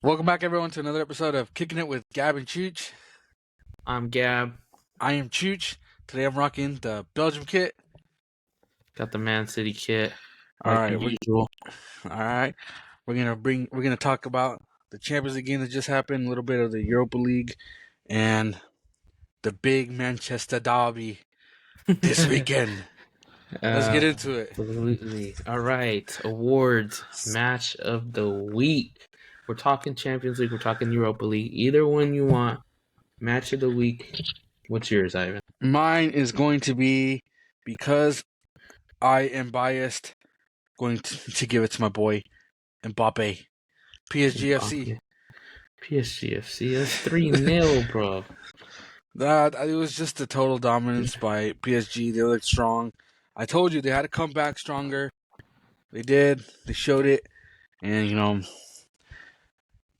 Welcome back, everyone, to another episode of Kicking It with Gab and Chooch. I'm Gab. I am Chooch. Today I'm rocking the Belgium kit. Got the Man City kit, All like right, usual. all right. We're gonna talk about the Champions League game that just happened, a little bit of the Europa League, and the big Manchester derby this weekend. Let's get into it. Absolutely. All right. Awards. Match of the week. We're talking Champions League. We're talking Europa League. Either one you want. Match of the week. What's yours, Ivan? Mine is going to be, because I am biased, going to give it to my boy Mbappe. PSGFC. PSGFC. That's 3-0, bro. That it was just a total dominance by PSG. They looked strong. I told you they had to come back stronger. They did. They showed it, and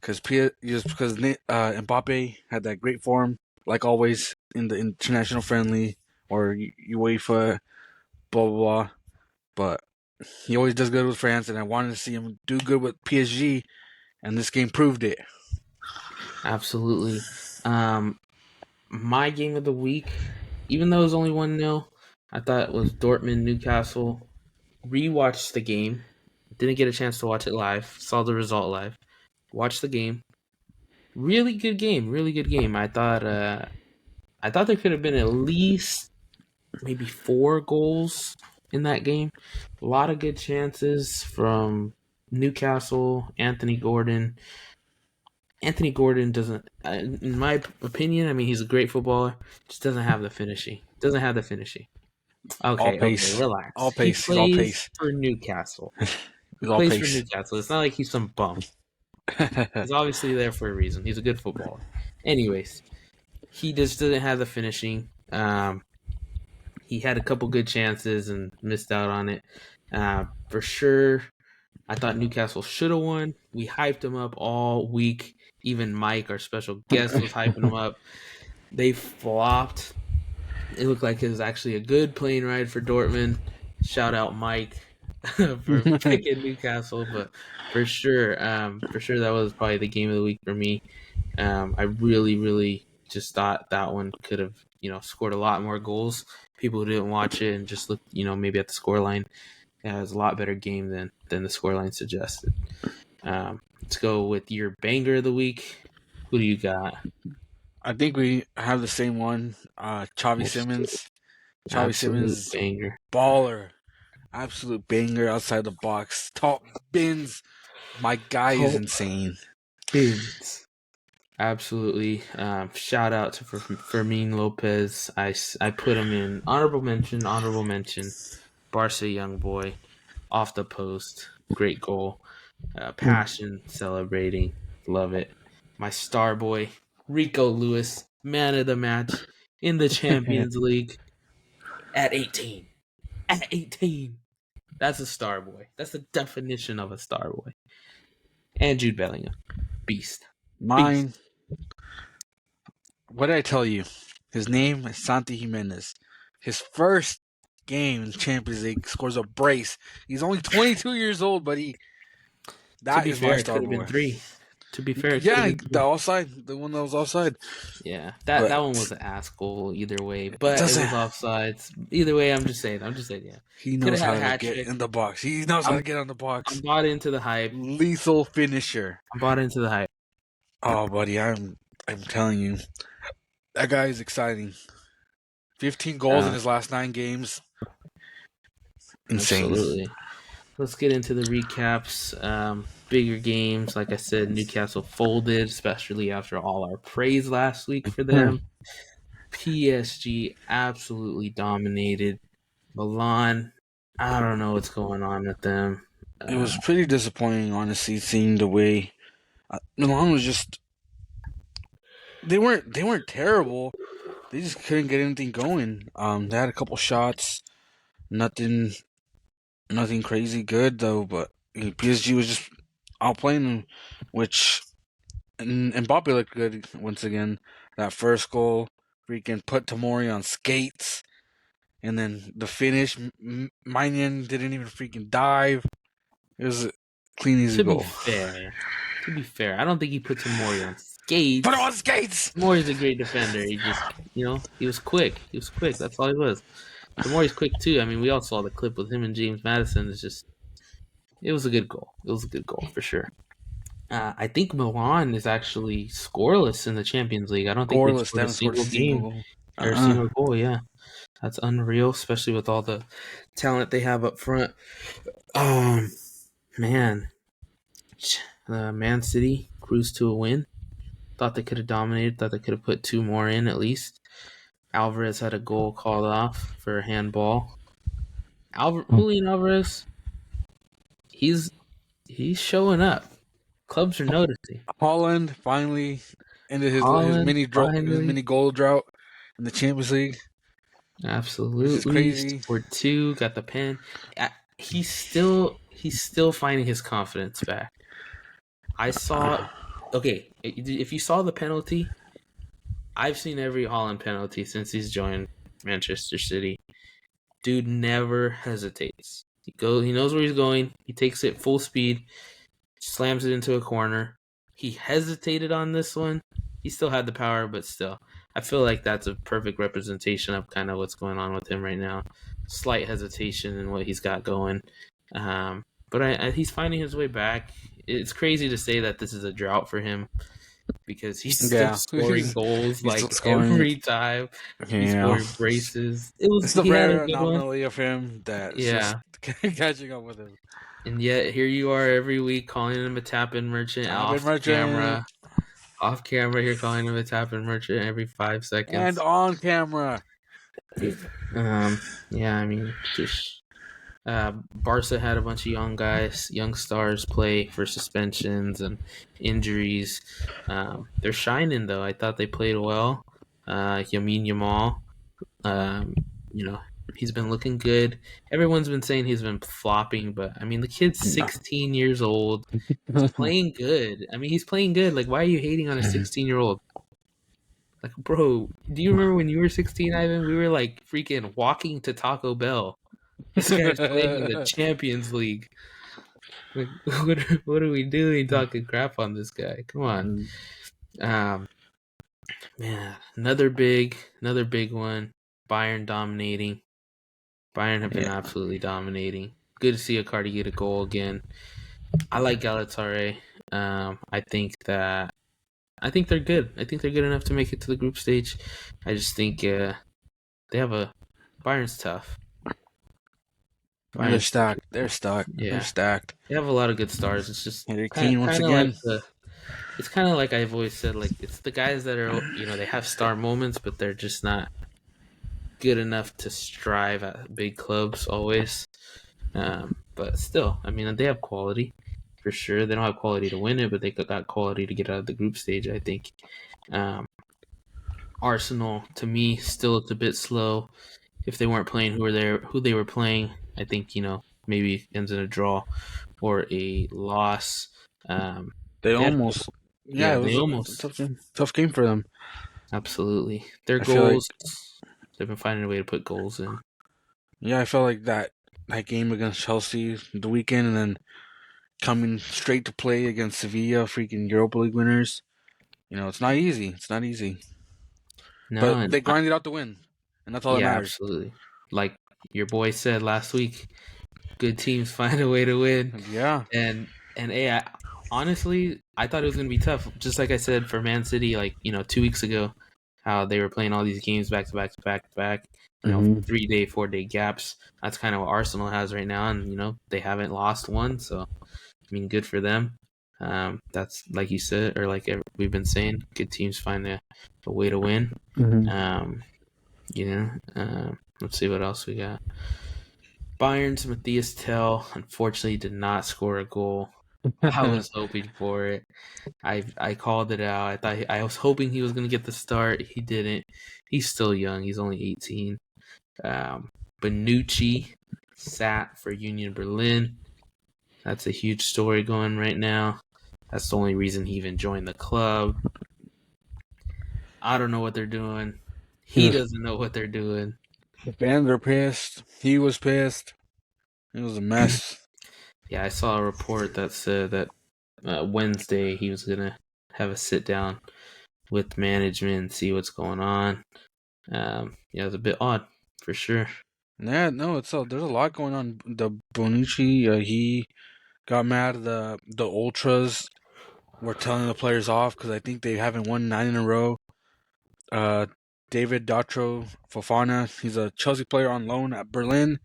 because Mbappe had that great form, like always in the international friendly or UEFA, blah blah blah. But he always does good with France, and I wanted to see him do good with PSG, and this game proved it. Absolutely. My game of the week, even though it was only 1-0, I thought it was Dortmund Newcastle. Rewatched the game. Didn't get a chance to watch it live. Saw the result live. Watched the game. Really good game. Really good game. I thought there could have been at least maybe 4 goals in that game. A lot of good chances from Newcastle, Anthony Gordon. Anthony Gordon doesn't, in my opinion, I mean, he's a great footballer, just doesn't have the finishing. Doesn't have the finishing. All Okay, pace, relax. all He pace. He's all plays pace. for Newcastle. He He's all plays for pace. Newcastle. It's not like he's some bum. He's obviously there for a reason. He's a good footballer. Anyways, he just didn't have the finishing. He had a couple good chances and missed out on it. For sure, I thought Newcastle should have won. We hyped him up all week. Even Mike, our special guest, was hyping him up. They flopped. It looked like it was actually a good plane ride for Dortmund. Shout out Mike for picking Newcastle, but for sure that was probably the game of the week for me. I really just thought that one could have scored a lot more goals. People who didn't watch it and just looked maybe at the scoreline, it was a lot better game than the scoreline suggested. Let's go with your banger of the week. Who do you got? I think we have the same one. Xavi Simmons. Xavi Absolute Simmons, banger. baller. Absolute banger outside the box. Top bins. My guy is insane. Bins. Absolutely. Shout out to Fermin Lopez. I put him in honorable mention. Barca young boy, off the post, great goal. Passion, celebrating, love it. My star boy, Rico Lewis, man of the match in the Champions League at 18. At 18. That's a star boy. That's the definition of a star boy. And Jude Bellingham. Beast. Mine. What did I tell you? His name is Santi Jimenez. His first game in Champions League scores a brace. He's only 22 years old, buddy. That is my star boy. To be fair, the offside, the one that was offside. Yeah, that one was an ass goal either way, but it was offsides. Either way, I'm just saying, yeah. He knows how to get in the box. He knows how to get on the box. I'm bought into the hype. Lethal finisher. I'm bought into the hype. Oh, buddy, I'm telling you, that guy is exciting. 15 goals in his last 9 games. Insane. Absolutely. Let's get into the recaps. Bigger games, like I said, Newcastle folded, especially after all our praise last week for them. PSG absolutely dominated. Milan, I don't know what's going on with them. It was pretty disappointing, honestly, seeing the way Milan was just. They weren't terrible. They just couldn't get anything going. They had a couple shots, nothing crazy good though. But PSG was just outplaying them, which and Mbappe looked good once again. That first goal, freaking put Tomori on skates, and then the finish, Maignan didn't even freaking dive. It was a clean, easy goal. To to be fair, I don't think he put Tomori on Put him skates. on skates. Tomori's a great defender. He just, he was quick. He was quick. That's all he was. Tomori's quick too. I mean, we all saw the clip with him and James Madison. It's just, it was a good goal. It was a good goal for sure. I think Milan is actually scoreless in the Champions League. I don't think they've Scoreless. They scored a haven't scored a single single game goal. or a single goal. Yeah, that's unreal, especially with all the talent they have up front. Um, man, Man City cruised to a win. Thought they could have dominated. Thought they could have put two more in at least. Alvarez had a goal called off for a handball. Julian Alvarez, he's showing up. Clubs are noticing. Holland finally ended Holland his finally, mini goal drought in the Champions League, which is absolutely crazy. scored two. Got the pen. He's still finding his confidence back. I saw. Okay, if you saw the penalty, I've seen every Holland penalty since he's joined Manchester City. Dude never hesitates. He knows where he's going. He takes it full speed, slams it into a corner. He hesitated on this one. He still had the power, but still, I feel like that's a perfect representation of kind of what's going on with him right now. Slight hesitation in what he's got going, but he's finding his way back. It's crazy to say that this is a drought for him because he's still Yeah, scoring goals he's still like scoring. every time. He's Yeah, scoring braces. it's the He had a rare good one. anomaly of him that's just Yeah. catching up with him. And yet here you are every week calling him a tap-in merchant Tap off merchant camera. Off camera, you're calling him a tap-in merchant every 5 and seconds. on camera. Yeah, I mean, just Barca had a bunch of young stars play for suspensions and injuries. They're shining though. I thought they played well. Yamin Yamal, um, you know, he's been looking good. Everyone's been saying he's been flopping, but I mean, the kid's 16 years old. He's playing good. I mean, he's playing good. Like, why are you hating on a 16-year-old? Like, bro, do you remember when you were 16, Ivan? We were like freaking walking to Taco Bell. This guy's playing in the Champions League. Like, what are we doing talking crap on this guy? Come on. Man, another big one. Bayern dominating. Bayern have been absolutely dominating. Good to see Icardi get a goal again. I like Galatasaray. I think they're good. I think they're good enough to make it to the group stage. I just think they have Bayern's tough. They're stacked. They're stacked. Yeah. They're stacked. They have a lot of good stars. It's just Harry kind Kane once of again. it's kind of like I've always said, like it's the guys that are they have star moments, but they're just not good enough to strive at big clubs always. But still, I mean, they have quality for sure. They don't have quality to win it, but they got quality to get out of the group stage, I think. Arsenal, to me, still looked a bit slow. If they weren't playing who they were playing, I think, maybe ends in a draw or a loss. They almost. Yeah, it was almost. a tough game for them. Absolutely. Their goals, they've been finding a way to put goals in. Yeah, I felt like that game against Chelsea the weekend, and then coming straight to play against Sevilla, freaking Europa League winners. It's not easy. It's not easy. No, but they grinded out the win, and that's all that matters. Absolutely. Like your boy said last week, good teams find a way to win. Yeah. And hey, honestly, I thought it was going to be tough. Just like I said for Man City, 2 weeks ago, how they were playing all these games back to back to back to back. 3-day, 4-day gaps. That's kind of what Arsenal has right now, and they haven't lost one. So, I mean, good for them. That's like you said, or like we've been saying, good teams find a way to win. Let's see what else we got. Bayern's Matthias Tell unfortunately did not score a goal. I was hoping for it. I called it out. I was hoping he was going to get the start. He didn't. He's still young. He's only 18. Bonucci sat for Union Berlin. That's a huge story going right now. That's the only reason he even joined the club. I don't know what they're doing. He doesn't know what they're doing. The fans are pissed. He was pissed. It was a mess. Yeah, I saw a report that said that Wednesday he was gonna have a sit down with management and see what's going on. Yeah, it's a bit odd for sure. Yeah, no, there's a lot going on. The Bonici, he got mad. The ultras were telling the players off because I think they haven't won 9 in a row. Uh, David Datro Fofana, he's a Chelsea player on loan at Berlin.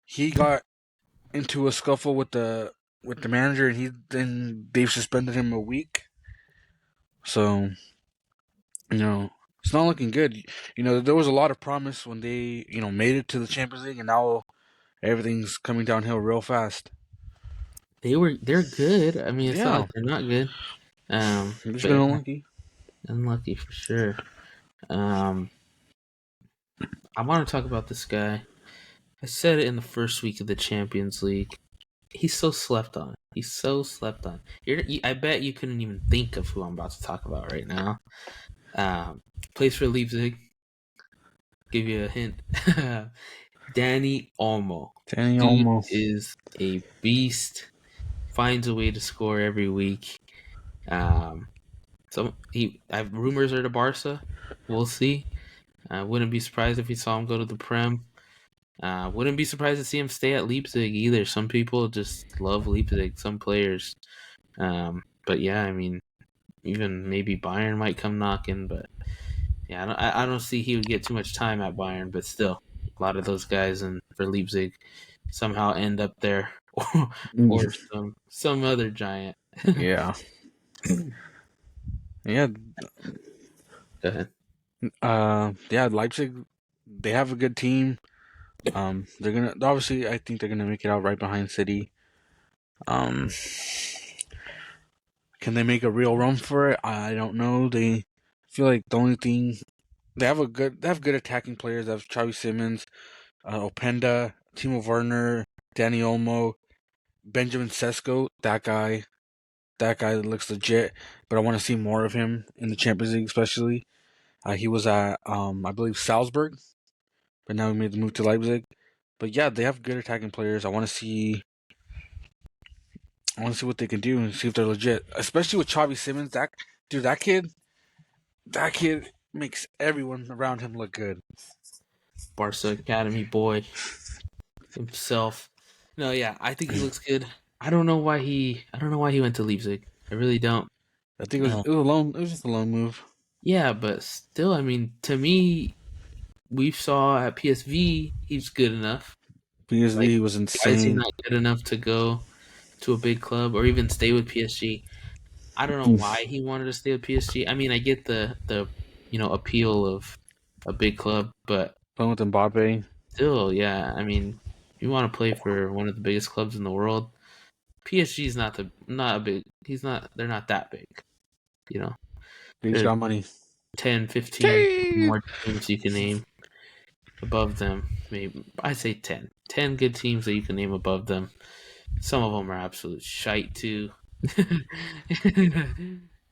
He got into a scuffle with the manager, and they've suspended him a week. So you know it's not looking good. There was a lot of promise when they made it to the Champions League, and now everything's coming downhill real fast. They're good. I mean, it's not Yeah, like they're not good. they've just But been yeah, unlucky. unlucky for sure. Um, I want to talk about this guy. I said it in the first week of the Champions League. He's so slept on. He's so slept on. I bet you couldn't even think of who I'm about to talk about right now. Um, Plays for Leipzig. Give you a hint. Danny Olmo. Danny Dude Olmo. is a beast. Finds a way to score every week. Um, I have rumors are to Barca. We'll see. I wouldn't be surprised if we saw him go to the Prem. Wouldn't be surprised to see him stay at Leipzig either. Some people just love Leipzig. Some players. But yeah, I mean, even maybe Bayern might come knocking. But yeah, I don't see he would get too much time at Bayern. But still, a lot of those guys and for Leipzig somehow end up there, or some other giant. Yeah, yeah, Go ahead. yeah. Leipzig, they have a good team. They're gonna obviously. I think they're gonna make it out right behind City. Um, can they make a real run for it? I don't know. They feel like the only thing they have good attacking players. They have Xavi Simmons, Openda, Timo Werner, Danny Olmo, Benjamin Sesko. That guy looks legit. But I want to see more of him in the Champions League, especially. He was at I believe Salzburg, but now he made the move to Leipzig. But yeah, they have good attacking players. I want to see what they can do and see if they're legit. Especially with Xavi Simmons, that kid makes everyone around him look good. Barca Academy boy himself. No, yeah, I think he looks good. I don't know why he went to Leipzig. I really don't. I think Uh, it was just a loan move. yeah, but still, I mean, to me, we saw at PSV he's good enough. PSV Like, he was why is he insane. not good enough to go to a big club or even stay with PSG? I don't know Mm. why he wanted to stay with PSG. I mean, I get the appeal of a big club, but Playing with Mbappe. still, yeah. I mean, you want to play for one of the biggest clubs in the world. PSG is not a big. He's not. They're not that big. You know, He's there's got money. 10, 15 Yay! more teams you can name above them. Maybe I say 10. 10 good teams that you can name above them. Some of them are absolute shite too.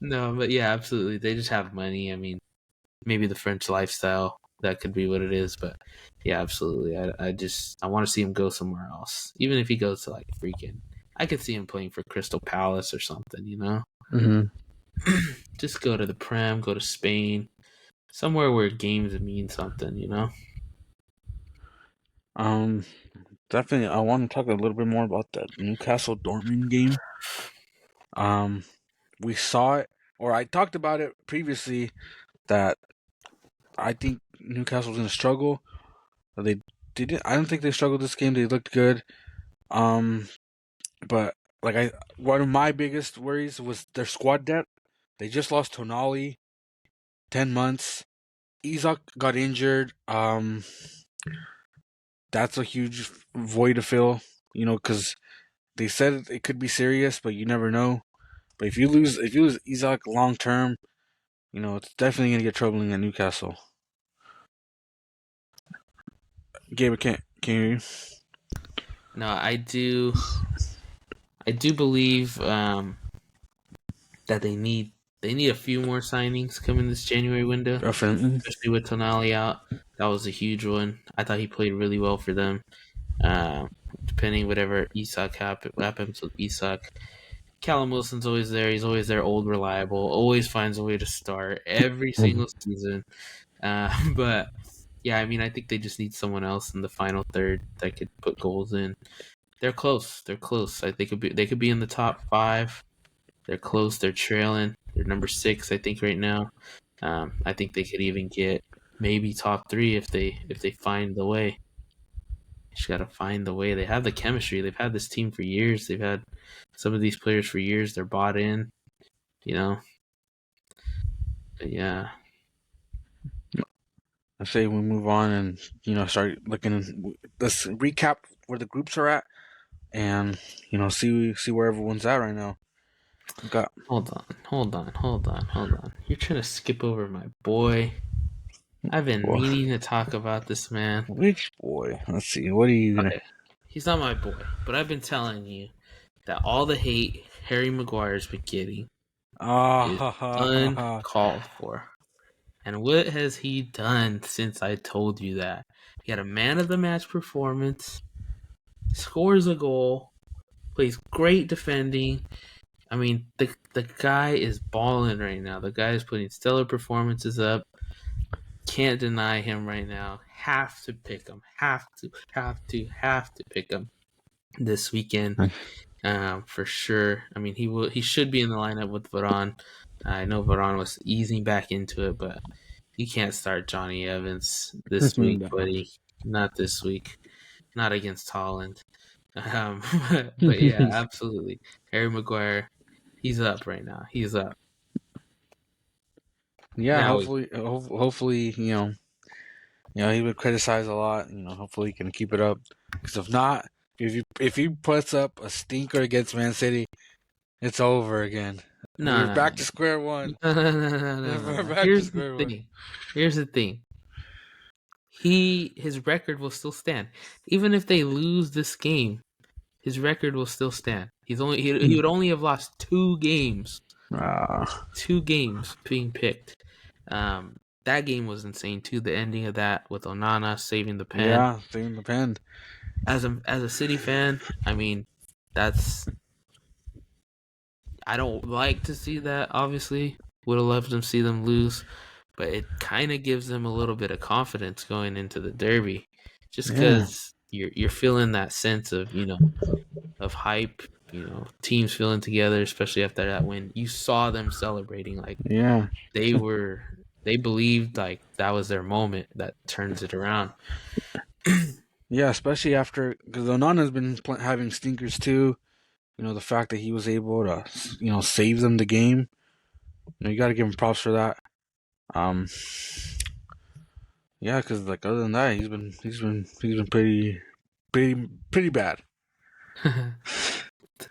No, but yeah, absolutely. They just have money. I mean, maybe the French lifestyle that could be what it is, but yeah, absolutely. I want to see him go somewhere else. Even if he goes to like freaking, I could see him playing for Crystal Palace or something. Mm-hmm. Just go to the Prem, go to Spain, somewhere where games mean something. Um, Definitely. I want to talk a little bit more about the Newcastle Dortmund game. Um, we saw it, or I talked about it previously that I think Newcastle was going to struggle. They didn't. I don't think they struggled this game. They looked good. Um, but one of my biggest worries was their squad depth. They just lost Tonali, 10 months. Isak got injured. That's a huge void to fill. Because they said it could be serious, but you never know. But if you lose Isak long term, it's definitely gonna get troubling at Newcastle. Gabe, can you hear you? No, I do believe that they need a few more signings coming this January window, Definitely. especially with Tonali out. That was a huge one. I thought he played really well for them. Um, Depending whatever Isak happens with Isak, Callum Wilson's always there. He's always there, old, reliable. Always finds a way to start every single season. But yeah, I mean, I think they just need someone else in the final third that could put goals in. They're close. They're close. I think they could be in the top 5. They're close. They're trailing. They're number 6, I think, right now. I think they could even get maybe top 3 if they find the way. Just got to find the way. They have the chemistry. They've had this team for years. They've had some of these players for years. They're bought in, you know. But yeah. I say we move on and start looking. Let's recap where the groups are at, and see where everyone's at right now. We got Hold on. You're trying to skip over my boy. I've been well, meaning to talk about this man. which boy? Let's see. What are you gonna? Okay, he's not my boy, but I've been telling you that all the hate Harry Maguire's been getting is Ah, uncalled for. And what has he done since I told you that? He had a man of the match performance, scores a goal, plays great defending. I mean, the guy is balling right now. The guy is putting stellar performances up. Can't deny him right now. Have to pick him. Have to pick him this weekend. For sure. I mean, he should be in the lineup with Varane. I know Varane was easing back into it, but you can't start Johnny Evans this week, no. buddy. Not this week. Not against Holland. But yeah, absolutely. Harry Maguire, he's up right now. He's up. Yeah, Now hopefully, he would criticize a lot. Hopefully he can keep it up. Because if not, if he puts up a stinker against Man City, it's over again. no, We're no, no, back to square one. no, no, no, no, no, no, We're no. back to square one. Here's the thing. His record will still stand, even if they lose this game. His record will still stand. He would only have lost 2 games. Ah, 2 games being picked. That game was insane too. The ending of that with Onana saving the pen. yeah, saving the pen. As a City fan, I mean, that's I don't like to see that. Obviously, would have loved to see them lose, but it kind of gives them a little bit of confidence going into the derby, just Yeah, because you're feeling that sense of of hype. Teams feeling together, especially after that win. You saw them celebrating like yeah, they were. They believed like that was their moment that turns it around. yeah. Especially after because Onana's been having stinkers too. The fact that he was able to save them the game. You got to give him props for that. Um, yeah, because like other than that, he's been pretty bad.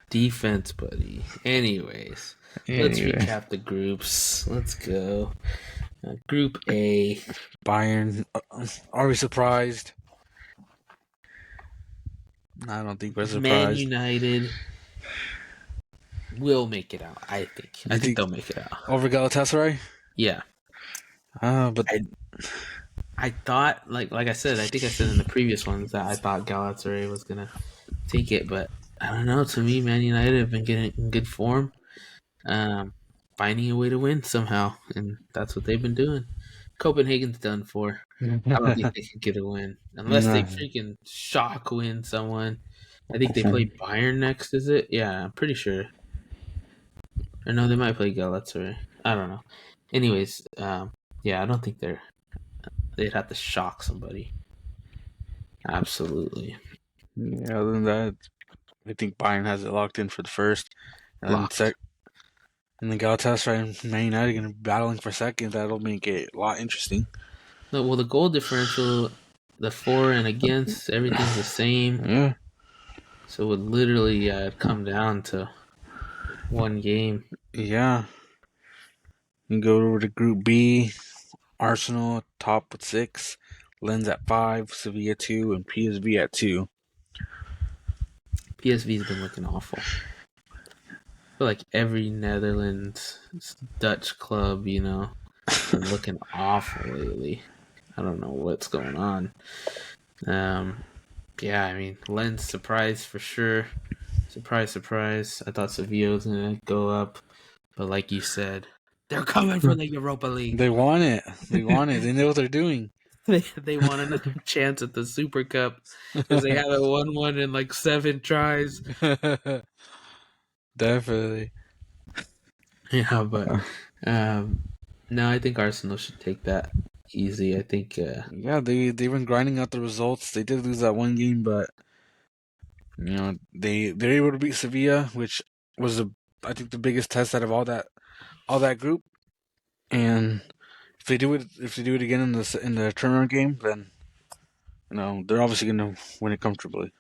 Defense, buddy. Anyways, let's Anyway, recap the groups. Let's go. Group A. Bayern, are we surprised? I don't think we're Man surprised. United will make it out. I think. You I think think they'll make it out. over Galatasaray? Yeah. But I thought, like I said, I think I said in the previous ones that I thought Galatasaray was gonna take it, but I don't know. To me, Man United have been getting in good form, finding a way to win somehow, and that's what they've been doing. Copenhagen's done for. I don't think they can get a win unless they no. freaking shock win someone. I think they play Bayern next. Is it? Yeah, I'm pretty sure. Or no, they might play Galatasaray. I don't know. Anyways, yeah, I don't think they'd have to shock somebody. Absolutely Yeah, other than that, I think Bayern has it locked in for the first, and then locked. and then Galatasaray and Man United are going to be battling for second. That'll make it a lot interesting. No, well, the goal differential, the for and against, everything's the same. Yeah, So it would literally come down to one game. yeah. You go over to Group B. Arsenal top with 6, Lens at 5, Sevilla 2, and PSV at 2. PSV's been looking awful. I feel like every Netherlands, Dutch club, been looking awful lately. I don't know what's going on. Yeah, I mean, Lens surprise for sure. Surprise, surprise. I thought Sevilla was going to go up, but like you said, they're coming for the Europa League. They want it. They want it. They know what they're doing. They want another chance at the Super Cup because they haven't won one in like 7 tries. Definitely. Yeah, but um, no, I think Arsenal should take that easy. I think Yeah, they've been grinding out the results. They did lose that one game, but they're able to beat Sevilla, which was I think the biggest test out of all that group. And if they do it again in the tournament game, then they're obviously going to win it comfortably.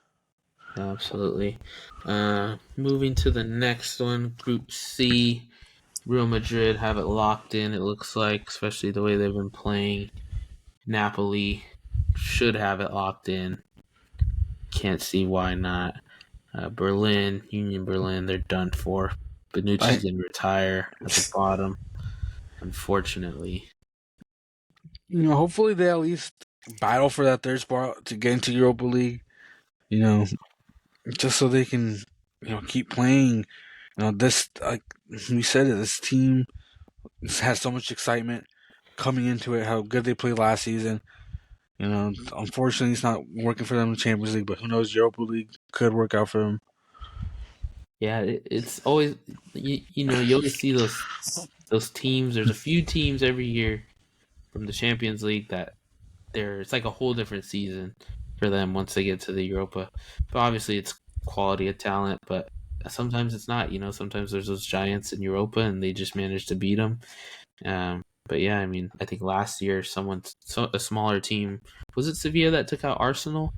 absolutely. Moving to the next one, Group C. Real Madrid have it locked in. It looks like, especially the way they've been playing. Napoli should have it locked in. Can't see why not. Berlin, Union Berlin, they're done for. I Benucci's going to retire at the bottom, unfortunately. hopefully they at least battle for that third spot to get into Europa League. You know, just so they can keep playing. This, like we said, this team has so much excitement coming into it. How good they played last season. Unfortunately, it's not working for them in the Champions League, but who knows? Europa League could work out for them. Yeah, it's always you always see those teams. There's a few teams every year from the Champions League that it's like a whole different season for them once they get to the Europa. But obviously, it's quality of talent, but sometimes it's not. Sometimes there's those giants in Europa and they just manage to beat them. But yeah, I mean, I think last year a smaller team, was it Sevilla that took out Arsenal?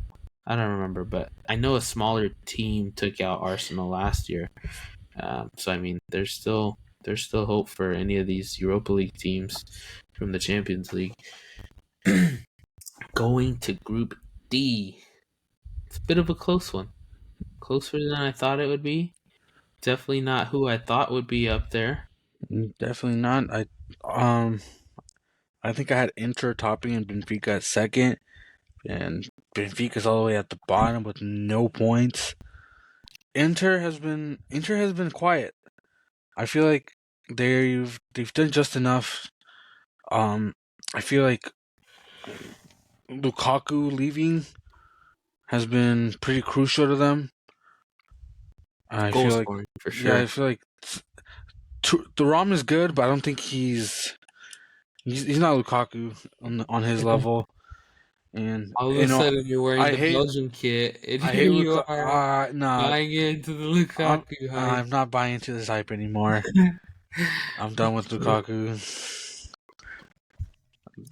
I don't remember, but I know a smaller team took out Arsenal last year. So I mean, there's still hope for any of these Europa League teams from the Champions League. Going to Group D, it's a bit of a close one, closer than I thought it would be. Definitely not who I thought would be up there. Definitely not. Um I think I had Inter topping and Benfica at second, and Benfica's all the way at the bottom with no points. Inter has been quiet. I feel like they've done just enough. Um, I feel like Lukaku leaving has been pretty crucial to them. I Goal feel like, scoring for yeah, I sure. feel like Thuram is good, but I don't think he's not Lukaku on his level. And All of a sudden, you're wearing I the hate Belgian kit, and I here hate you Lukaku. are Nah, buying into the I'm Lukaku hype. I'm not buying into this hype anymore. I'm done with Lukaku.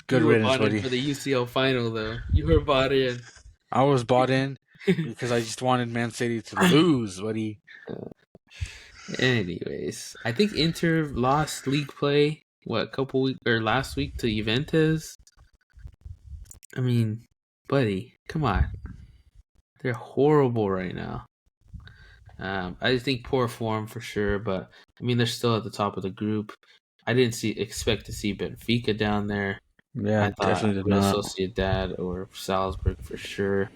Good You were riddance, bought in buddy. for the UCL final, though. You were bought in. I was bought in because I just wanted Man City to lose, buddy. Anyways, I think Inter lost league play. What, a couple weeks or last week to Juventus? I mean, buddy, come on. They're horrible right now. I think poor form for sure, but I mean they're still at the top of the group. I didn't expect to see Benfica down there. Yeah, I thought definitely did Real not. Sociedad or Salzburg for sure,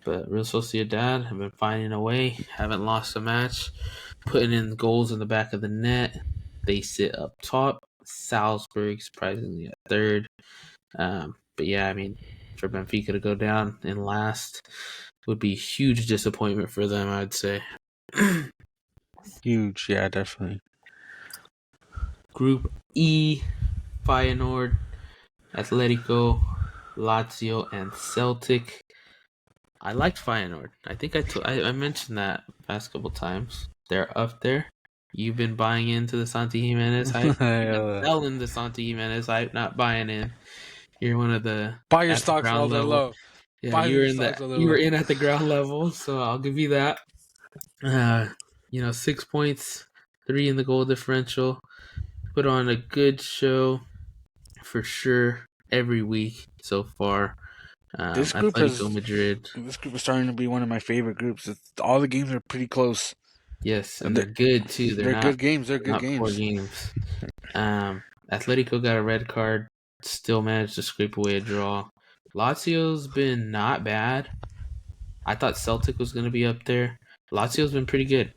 but Real Sociedad have been finding a way. Haven't lost a match, putting in goals in the back of the net. They sit up top. Salzburg surprisingly at third. But yeah, I mean, for Benfica to go down in last would be a huge disappointment for them, I'd say. Huge, yeah, definitely. Group E, Feyenoord, Atletico, Lazio, and Celtic. I liked Feyenoord. I think I mentioned that past couple times. They're up there. You've been buying into the Santi Jimenez hype. You've been Yeah. selling the Santi Jimenez hype, not buying in. You're one of the Buy your at the stocks while ground they're level. low. Yeah, Buy your stocks while they're you were low. in at the ground level, so I'll give you that. 6 points, 3 in the goal differential. Put on a good show for sure every week so far. This group Atletico has Madrid, this group is starting to be one of my favorite groups. All the games are pretty close, yes, and and they're good too. They're they're not good games. They're they're good not poor games. games. Atletico got a red card, still managed to scrape away a draw. Lazio's been not bad. I thought Celtic was going to be up there. Lazio's been pretty good.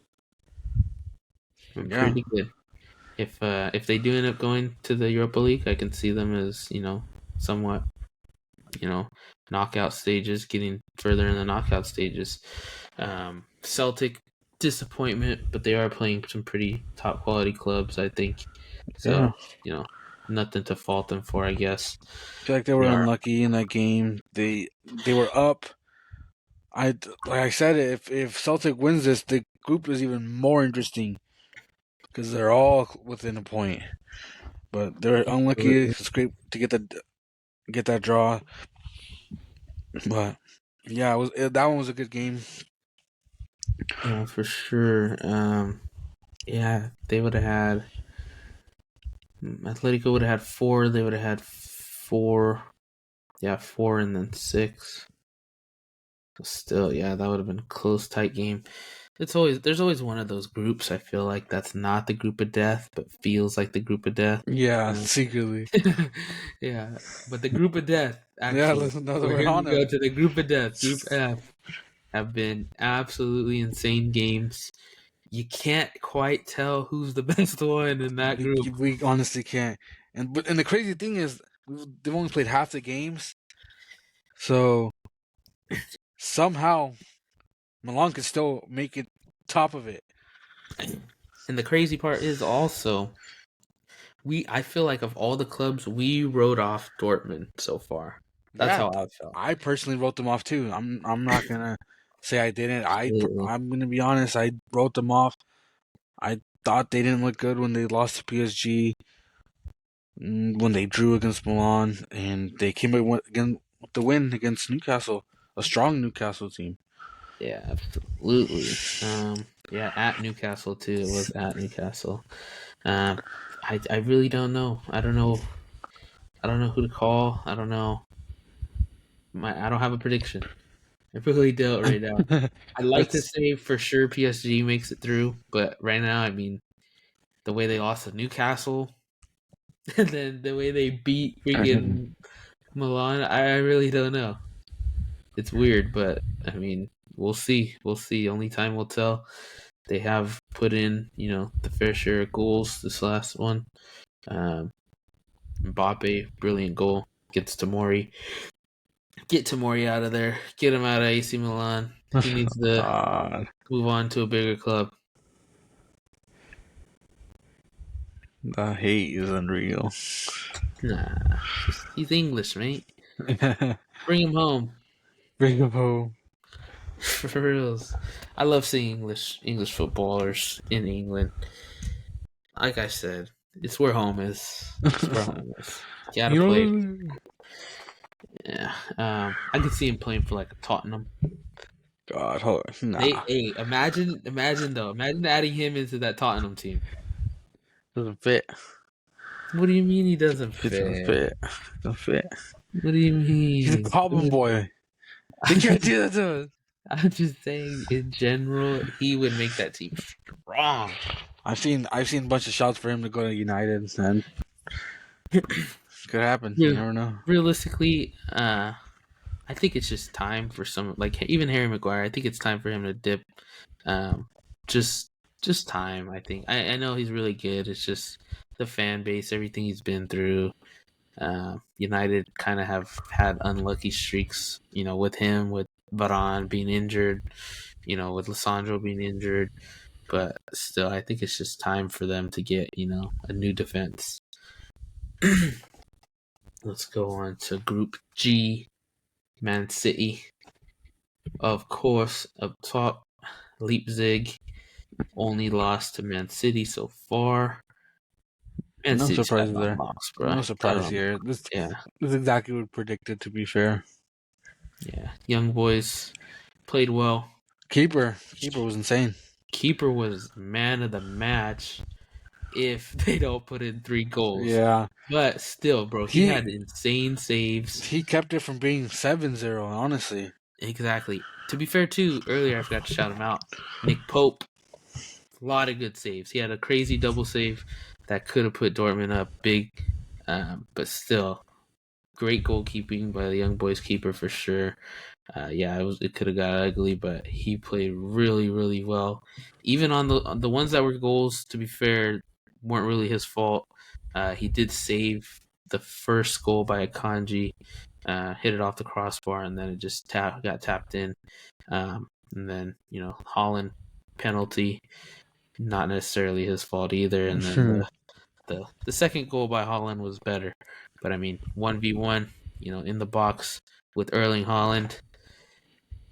Been Yeah, pretty good. If they do end up going to the Europa League, I can see them as somewhat you know knockout stages, getting further in the knockout stages. Celtic disappointment, but they are playing some pretty top quality clubs, I think. yeah. So nothing to fault them for, I guess. I feel like they were They are. unlucky in that game. They were up. Like I said, if Celtic wins this, the group is even more interesting because they're all within a point. But they're unlucky. It's great to get that draw. But yeah, that one was a good game. Yeah, for sure. Yeah, they would have had Atletico would have had four. They would have had four. Yeah, four and then six. Still, yeah, that would have been a close, tight game. There's always one of those groups. I feel like that's not the group of death, but feels like the group of death. Yeah, Uh, secretly. yeah, but the group of death Yeah, actually. listen, now that So we're here we on go it. to the group of death. Group F have been absolutely insane games. You can't quite tell who's the best one in that group. We honestly can't. And the crazy thing is, they've only played half the games, so somehow Milan could still make it top of it. And the crazy part is also I feel like of all the clubs we wrote off Dortmund so far. That's Yeah, how I felt. I personally wrote them off too. I'm not gonna say I didn't. Absolutely. I'm gonna be honest. I wrote them off. I thought they didn't look good when they lost to PSG, when they drew against Milan, and they came again with the win against Newcastle, a strong Newcastle team. Yeah, absolutely. Yeah, at Newcastle too. It was at Newcastle. Um, I really don't know. I don't know. I don't know who to call. I don't know. I don't have a prediction. I really don't right now. I'd like to That's say for sure PSG makes it through, but right now, I mean, the way they lost to Newcastle, and then the way they beat freaking Milan, I really don't know. It's weird, but I mean, we'll see. We'll see. Only time will tell. They have put in, the fair share of goals this last one. Um, Mbappe, brilliant goal. Gets Tamori. Get Tamori out of there. Get him out of AC Milan. He needs to God, move on to a bigger club. the hate is unreal. Nah, he's English, mate. Bring him home. Bring him home. For reals. I love seeing English footballers in England. Like I said, it's where home is. It's where home is. You gotta You play. know, Yeah. I could see him playing for like Tottenham. God, hold on. Nah, Hey, imagine though. Imagine adding him into that Tottenham team. doesn't fit. What do you mean he doesn't It doesn't fit? fit. Doesn't fit. What do you He's a mean? problem boy. They can't do that to us. I'm just saying, in general, he would make that team strong. I've seen a bunch of shouts for him to go to United, and could happen. You Yeah. never know. Realistically, I think it's just time for some, like even Harry Maguire. I think it's time for him to dip. Um, just just time. I think. I know he's really good. It's just the fan base, everything he's been through. United kind of have had unlucky streaks, with him, with Varane being injured, with Lissandro being injured. But still, I think it's just time for them to get, a new defense. Let's go on to Group G. Man City, of course, up top. Leipzig only lost to Man City so far. Man No City's got surprises no there. loss, bro. No Got surprise no. here. This Yeah, is exactly what we predicted. To be fair, yeah. Young boys played well. keeper was insane. Keeper was man of the match if they don't put in 3 goals. Yeah, But still, bro, he he had insane saves. he kept it from being 7-0. Honestly, Exactly. To be fair, too, earlier I forgot to shout him out. Nick Pope, a lot of good saves. He had a crazy double save that could have put Dortmund up big, but still, great goalkeeping by the young boys keeper for sure. Yeah, it could have got ugly, but he played really really well. Even on the ones that were goals, to be fair, weren't really his fault. He did save the first goal by Akanji, hit it off the crossbar, and then it just got tapped in. And then Holland penalty, not necessarily his fault either. And then the second goal by Holland was better, but I mean 1v1, in the box with Erling Holland.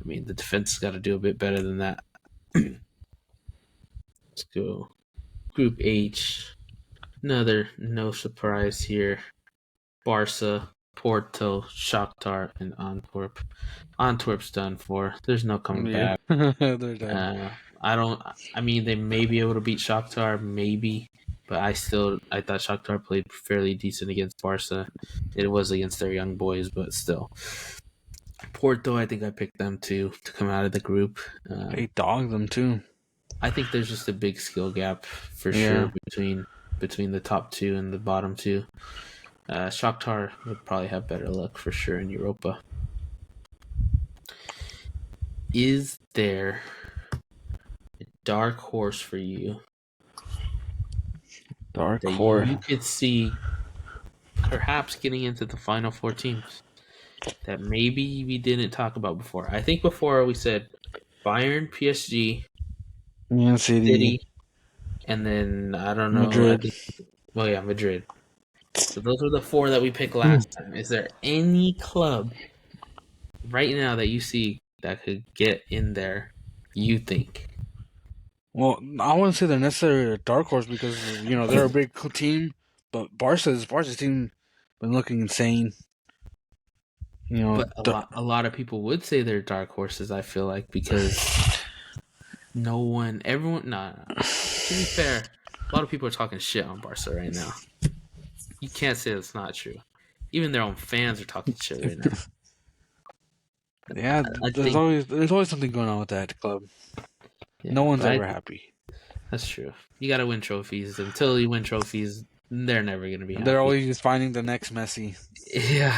I mean, the defense has got to do a bit better than that. Let's go. Group H. Another no surprise here. Barca, Porto, Shakhtar, and Antwerp. Antwerp's done for. There's no coming Yeah, back. they're done. I don't. I mean, they may be able to beat Shakhtar, maybe, but I thought Shakhtar played fairly decent against Barca. It was against their young boys, but still. Porto, I think I picked them to come out of the group. They dogged them too. I think there's just a big skill gap for Yeah. sure between the top two and the bottom two. Shakhtar would probably have better luck for sure in Europa. Is there a dark horse for you Dark that horse. you could see perhaps getting into the final four teams that maybe we didn't talk about before? I think before we said Bayern, PSG, Man City, City, and then I don't know. I Madrid. think Madrid. So those were the four that we picked last time. Is there any club right now that you see that could get in there? You think? Well, I wouldn't say they're necessarily a dark horse because they're a big team, but Barca's team been looking insane. But a lot of people would say they're dark horses. I feel like because everyone. No. To be fair, a lot of people are talking shit on Barca right now. You can't say that's not true. Even their own fans are talking shit right now. Yeah, I there's think, always something going on with that club. yeah, No one's but ever happy. that's true. You got to win trophies. Until you win trophies, they're never gonna be They're happy. always just finding the next Messi. Yeah.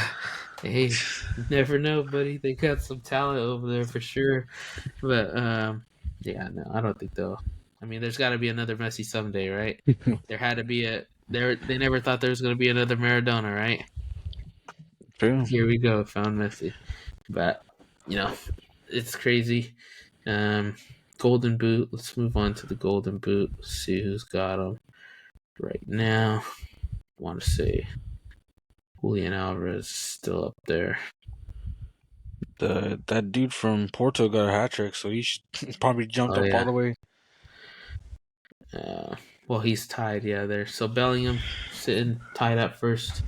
Hey, you never know, buddy. They got some talent over there for sure. But yeah, no, I don't think they'll. I mean, there's got to be another Messi someday, right? There had to be They never thought there was going to be another Maradona, right? True. Here we go, found Messi. But it's crazy. Golden Boot. Let's move on to the Golden Boot. Let's see who's got them right now. I want to say Julian Alvarez is still up there. That dude from Porto got a hat trick, so he should probably jumped Oh up all yeah. the way. Well, he's tied, there. So Bellingham sitting tied up first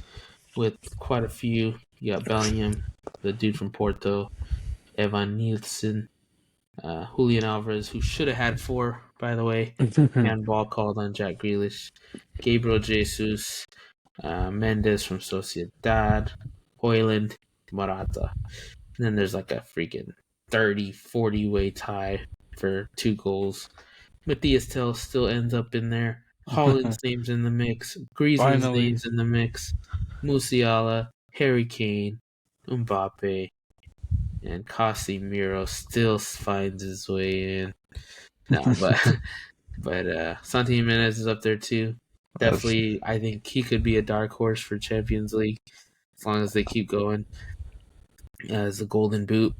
with quite a few. You got Bellingham, the dude from Porto, Evan Nielsen, Julian Alvarez, who should have had 4, by the way. Handball called on Jack Grealish. Gabriel Jesus, Mendes from Sociedad, Hoyland, Morata. And then there's like a freaking 30-40 way tie for 2 goals. Matthias Tell still ends up in there. Holland's name's in the mix. Griezmann's Finally. name's in the mix. Musiala, Harry Kane, Mbappe, and Casemiro still finds his way in. No, but Santi Jimenez is up there too. Definitely, I think he could be a dark horse for Champions League as long as they keep going as the Golden Boot.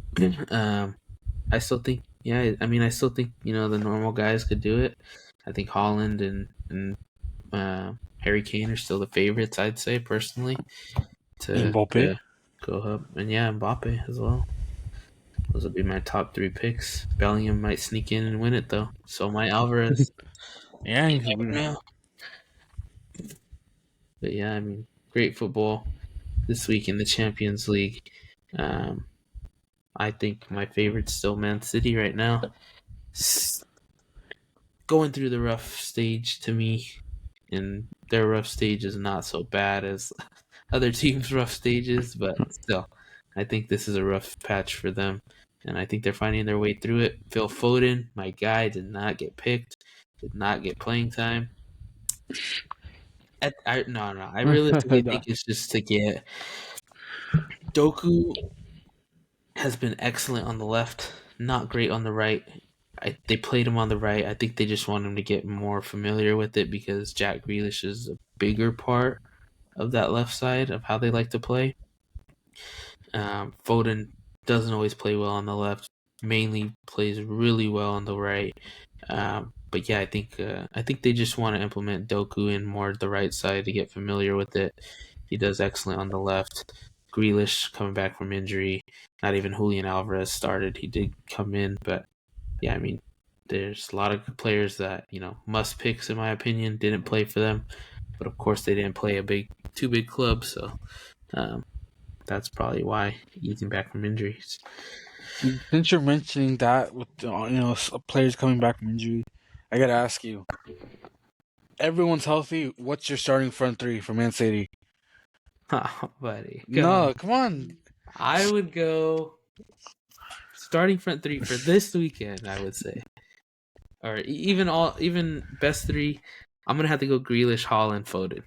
I still think, I still think the normal guys could do it. I think Holland and Harry Kane are still the favorites. I'd say personally Mbappe. to go up, and Mbappe as well. Those would be my top 3 picks. Bellingham might sneak in and win it though. So might Alvarez. Yeah, You never know. But great football this week in the Champions League. I think my favorite's still Man City right now. Going through the rough stage to me, and their rough stage is not so bad as other teams' rough stages, but still, I think this is a rough patch for them, and I think they're finding their way through it. Phil Foden, my guy, did not get picked, did not get playing time. I realistically think it's just to get Doku has been excellent on the left, not great on the right. They played him on the right. I think they just want him to get more familiar with it because Jack Grealish is a bigger part of that left side of how they like to play. Foden doesn't always play well on the left, mainly plays really well on the right. But yeah, I think they just want to implement Doku in more the right side to get familiar with it. He does excellent on the left. Grealish coming back from injury. Not even Julian Alvarez started. He did come in, but yeah, I mean, there's a lot of players that must picks in my opinion didn't play for them, but of course they didn't play two big clubs, so um, that's probably why easing back from injuries. Since you're mentioning that with players coming back from injury, I gotta ask you: everyone's healthy. What's your starting front three for Man City? Oh, buddy, come on. No, come on. I would go starting front three for this weekend. I would say, or even best three. I'm gonna have to go Grealish, Haaland, Foden.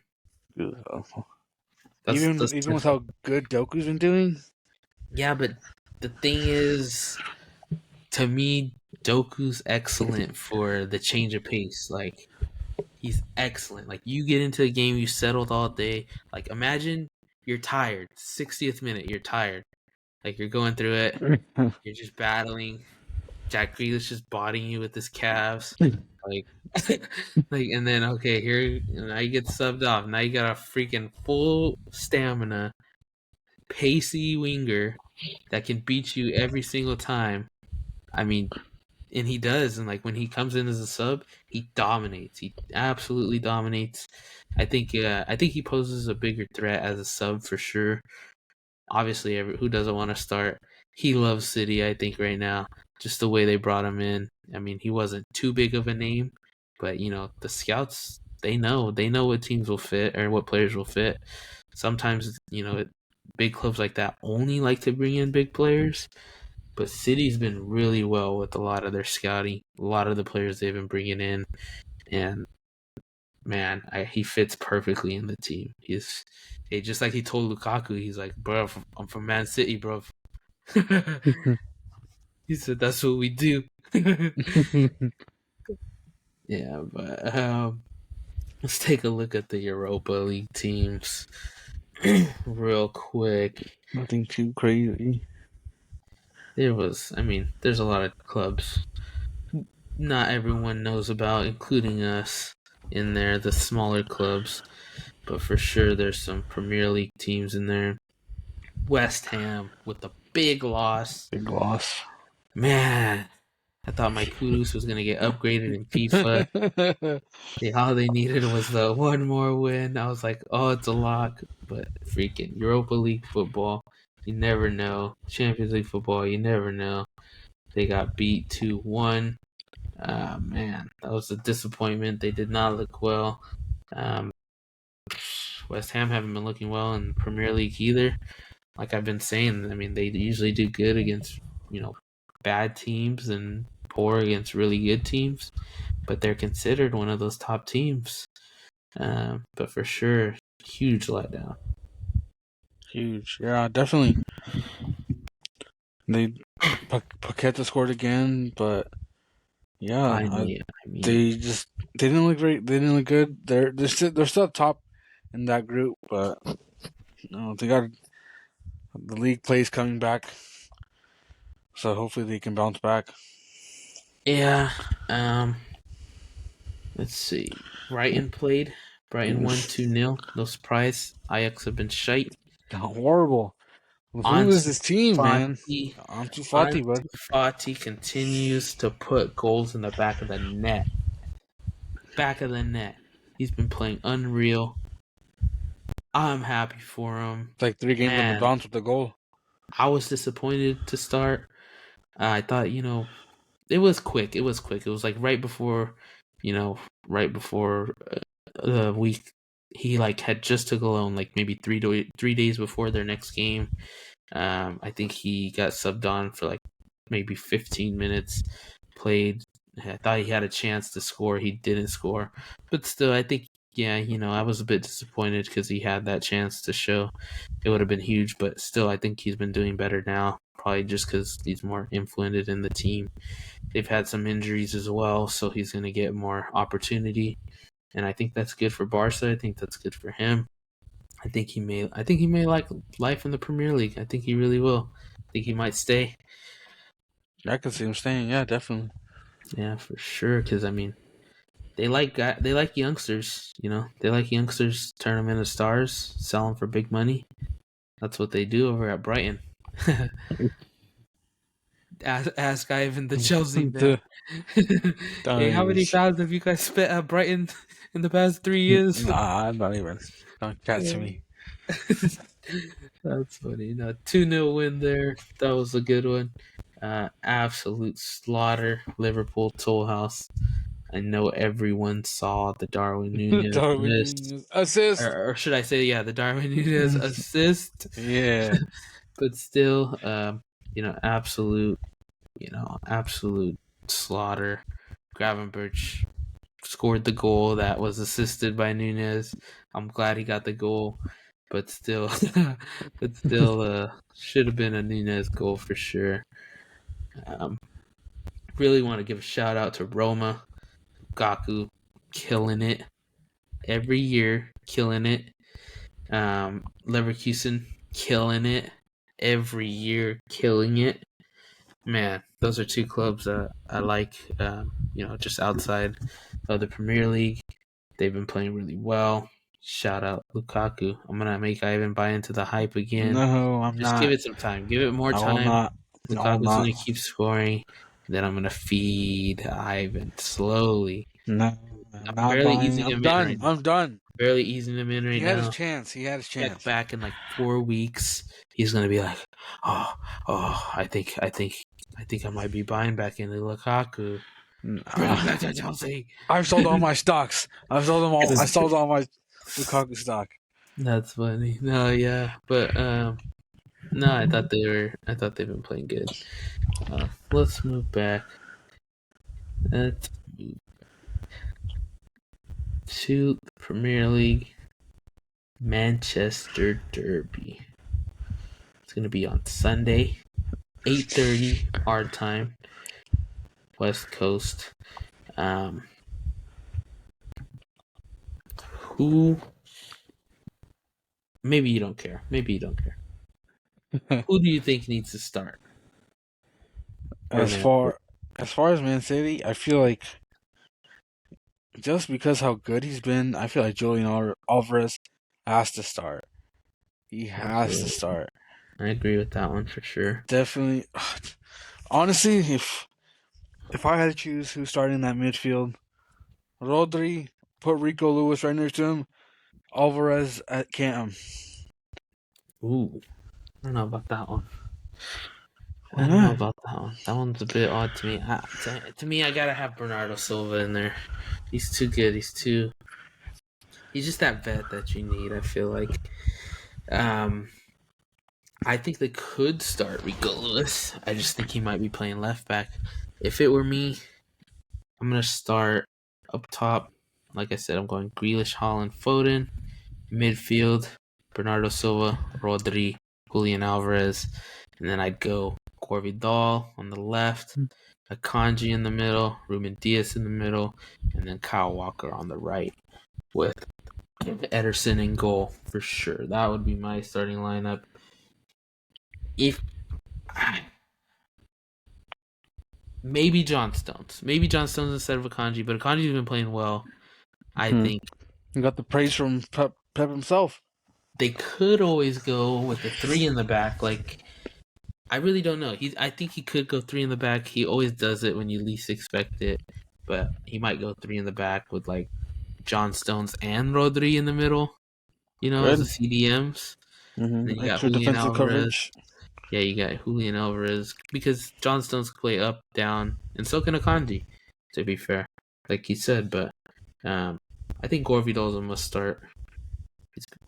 Even with how good Doku's been doing. Yeah, but the thing is, to me, Doku's excellent for the change of pace. Like he's excellent. Like you get into a game, you settled all day. Like imagine you're tired, 60th minute, you're tired. Like you're going through it, you're just battling. Jack Grealish just bodying you with his calves. Like, like, and then okay, here now you get subbed off. Now you got a freaking full stamina, pacey winger that can beat you every single time. I mean, and he does. And like when he comes in as a sub, he dominates. He absolutely dominates. I think he poses a bigger threat as a sub for sure. Obviously, who doesn't want to start? He loves City. I think right now, just the way they brought him in. I mean, he wasn't too big of a name, but the scouts they know what teams will fit or what players will fit. Sometimes big clubs like that only like to bring in big players. But City's been really well with a lot of their scouting, a lot of the players they've been bringing in, and man, he fits perfectly in the team. Just like he told Lukaku, he's like, bro, I'm from Man City, bro. He said that's what we do. Yeah, but let's take a look at the Europa League teams real quick. Nothing too crazy. There's a lot of clubs not everyone knows about, including us in there, the smaller clubs. But for sure, there's some Premier League teams in there. West Ham with the big loss. Big loss. Man, I thought my Kudus was going to get upgraded in FIFA. All they needed was the one more win. I was like, oh, it's a lock. But freaking Europa League football, you never know. Champions League football, you never know. They got beat 2-1. Man, that was a disappointment. They did not look well. Um, West Ham haven't been looking well in the Premier League either. Like I've been saying, they usually do good against bad teams and poor against really good teams, but they're considered one of those top teams. But for sure, huge letdown. Huge. Yeah, definitely. They Paqueta scored again, but yeah, they didn't look great. They didn't look good. They're still top in that group, but they got the league plays coming back, so hopefully they can bounce back. Yeah. Let's see. Brighton played. Brighton won 2-0. No surprise. Ajax have been shite. Horrible. Who is Ansu this team, man? Fati. Ansu Fati, bud. Ansu Fati continues to put goals in the back of the net. Back of the net. He's been playing unreal. I'm happy for him. It's like 3 games on the bounce with the goal. I was disappointed to start. I thought, it was quick. It was like right before the week he had just took a loan, like maybe 3 days before their next game. I think he got subbed on for like maybe 15 minutes. Played. I thought he had a chance to score. He didn't score, but still, I think I was a bit disappointed because he had that chance to show. It would have been huge, but still, I think he's been doing better now. probably just because he's more influenced in the team. They've had some injuries as well, so he's going to get more opportunity, and I think that's good for Barca. I think that's good for him. I think he may. I think he may like life in the Premier League. I think he really will. I think he might stay. I can see him staying. Yeah, definitely. Yeah, for sure. Because I mean, they like youngsters. You know, they like youngsters. Turn them into stars. Sell them for big money. That's what they do over at Brighton. Ask Ivan the Chelsea man. The Hey, don't how even. many pounds have you guys spent at Brighton in the past 3 years? Nah, I'm not even. Don't catch Yeah. me. That's funny. No, 2-0 win there. That was a good one. Absolute slaughter. Liverpool Toll House. I know everyone saw the Darwin Nunez Darwin miss. Nunez assist. Or should I say, yeah, the Darwin Nunez assist. Yeah. But still, absolute, absolute slaughter. Gravenberch scored the goal that was assisted by Nunez. I'm glad he got the goal, but still, should have been a Nunez goal for sure. Um, really want to give a shout out to Roma, Lukaku, killing it every year, killing it. Leverkusen, killing it every year, killing it. Man, those are two clubs that I like. Just outside of the Premier League, they've been playing really well. Shout out Lukaku. I'm gonna make Ivan buy into the hype again. No, I'm Just give not. it some time. Give it more I will time. not. I will Lukaku's not. gonna keep scoring. Then I'm gonna feed Ivan slowly. No, I'm I'm not barely buying. easing I'm him in right done. now. I'm done. Barely easing him in He right had his now. chance. He had his Check chance. back in like 4 weeks. He's gonna be like, oh, I think I might be buying back into Lukaku. Bring Nah. him back to Chelsea. I've sold all my stocks. I've sold them all. I sold all my Lukaku stock. That's funny. No, yeah, but no, I thought they've been playing good. Let's move back. Let's move to the Premier League Manchester Derby. It's gonna be on Sunday, 8:30 our time, West Coast. Um, who? Maybe you don't care. Maybe you don't care. Who do you think needs to start for as Man City? far as far as Man City, I feel like just because how good he's been, I feel like Julian Alvarez has to start. He has to Absolutely, start. I agree with that one for sure. Definitely. Honestly, if I had to choose who's starting that midfield, Rodri, put Rico Lewis right next to him, Alvarez at Cam. Ooh, I don't know about that one. Why I don't know not? about that one. That one's a bit odd to me. To me, I gotta have Bernardo Silva in there. He's too good. He's just that vet that you need. I feel like. Um, I think they could start Rico Lewis. I just think he might be playing left back. If it were me, I'm gonna start up top. Like I said, I'm going Grealish, Holland, Foden. Midfield, Bernardo Silva, Rodri, Julian Alvarez, and then I'd go Corvidal on the left, Akanji in the middle, Ruben Diaz in the middle, and then Kyle Walker on the right with Ederson in goal for sure. That would be my starting lineup. If maybe John Stones instead of Akanji, but Akanji's been playing well. I Hmm. think You got the praise from Pep himself. they could always go with the three in the back, like I really don't know. I think he could go three in the back. He always does it when you least expect it, but he might go three in the back with like John Stones and Rodri in the middle. As the Good. CDMs. And then you got Extra Julian defensive Alvarez. coverage. Yeah, you got Julian Alvarez because John Stones can play up, down, and so can Akanji. To be fair, like he said, but um, I think Gorvidal's a must start.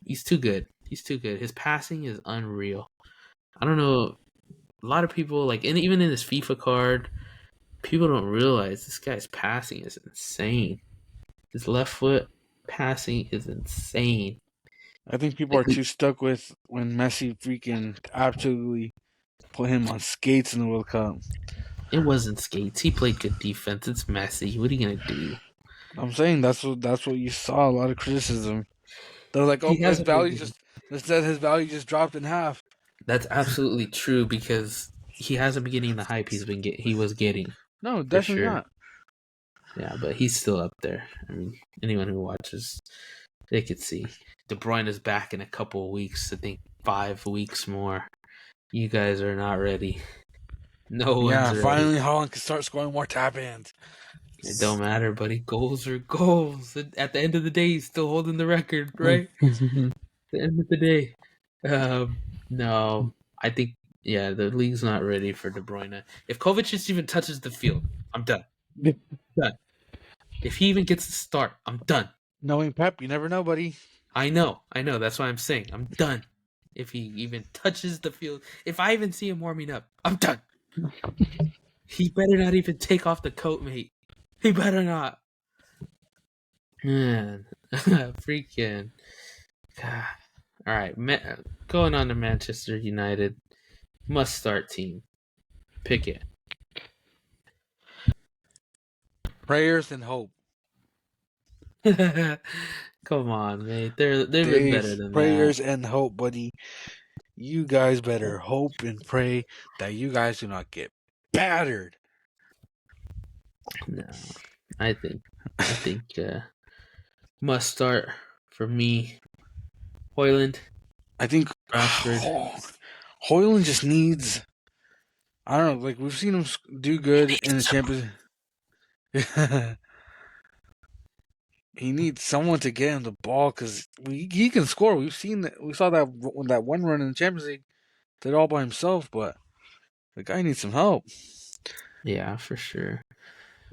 He's too good. He's too good. His passing is unreal. I don't know. A lot of people like, and even in his FIFA card, people don't realize this guy's passing is insane. His left foot passing is insane. I think people Like, are too stuck with when Messi freaking absolutely Put him on skates in the World Cup. It wasn't skates. He played good defense. It's Messi. What are you gonna do? I'm saying that's what you saw. A lot of criticism. They're like, oh, He his hasn't been value getting. just instead his value just dropped in half. That's absolutely true because he hasn't been getting the hype he was getting No, for definitely sure. not. Yeah, but he's still up there. I mean, anyone who watches, they could see. De Bruyne is back in a couple of weeks. I think 5 weeks more. You guys are not ready. No one's Yeah, ready. finally Holland can start scoring more tap ins. It don't matter, buddy. Goals are goals. At the end of the day, he's still holding the record, right? At the end of the day. No, I think, yeah, the league's not ready for De Bruyne. If Kovacic even touches the field, I'm done. Done. If he even gets the start, I'm done. Knowing Pep, you never know, buddy. I know. That's why I'm saying I'm done. If he even touches the field, if I even see him warming up, I'm done. He better not even take off the coat, mate. He better not. Man, freaking. God. All right, going on to Manchester United. Must start team. Pick it. Prayers and hope. Come on, mate. They've been better than that. Prayers and hope, buddy. You guys better hope and pray that you guys do not get battered. No, I think must start for me. Hoyland, I think Rashford. Hoyland just needs. I don't know. Like we've seen him do good in the Champions. He needs someone to get him the ball because he can score. We've seen that. We saw that when that one run in the Champions League, did it all by himself. But the guy needs some help. Yeah, for sure.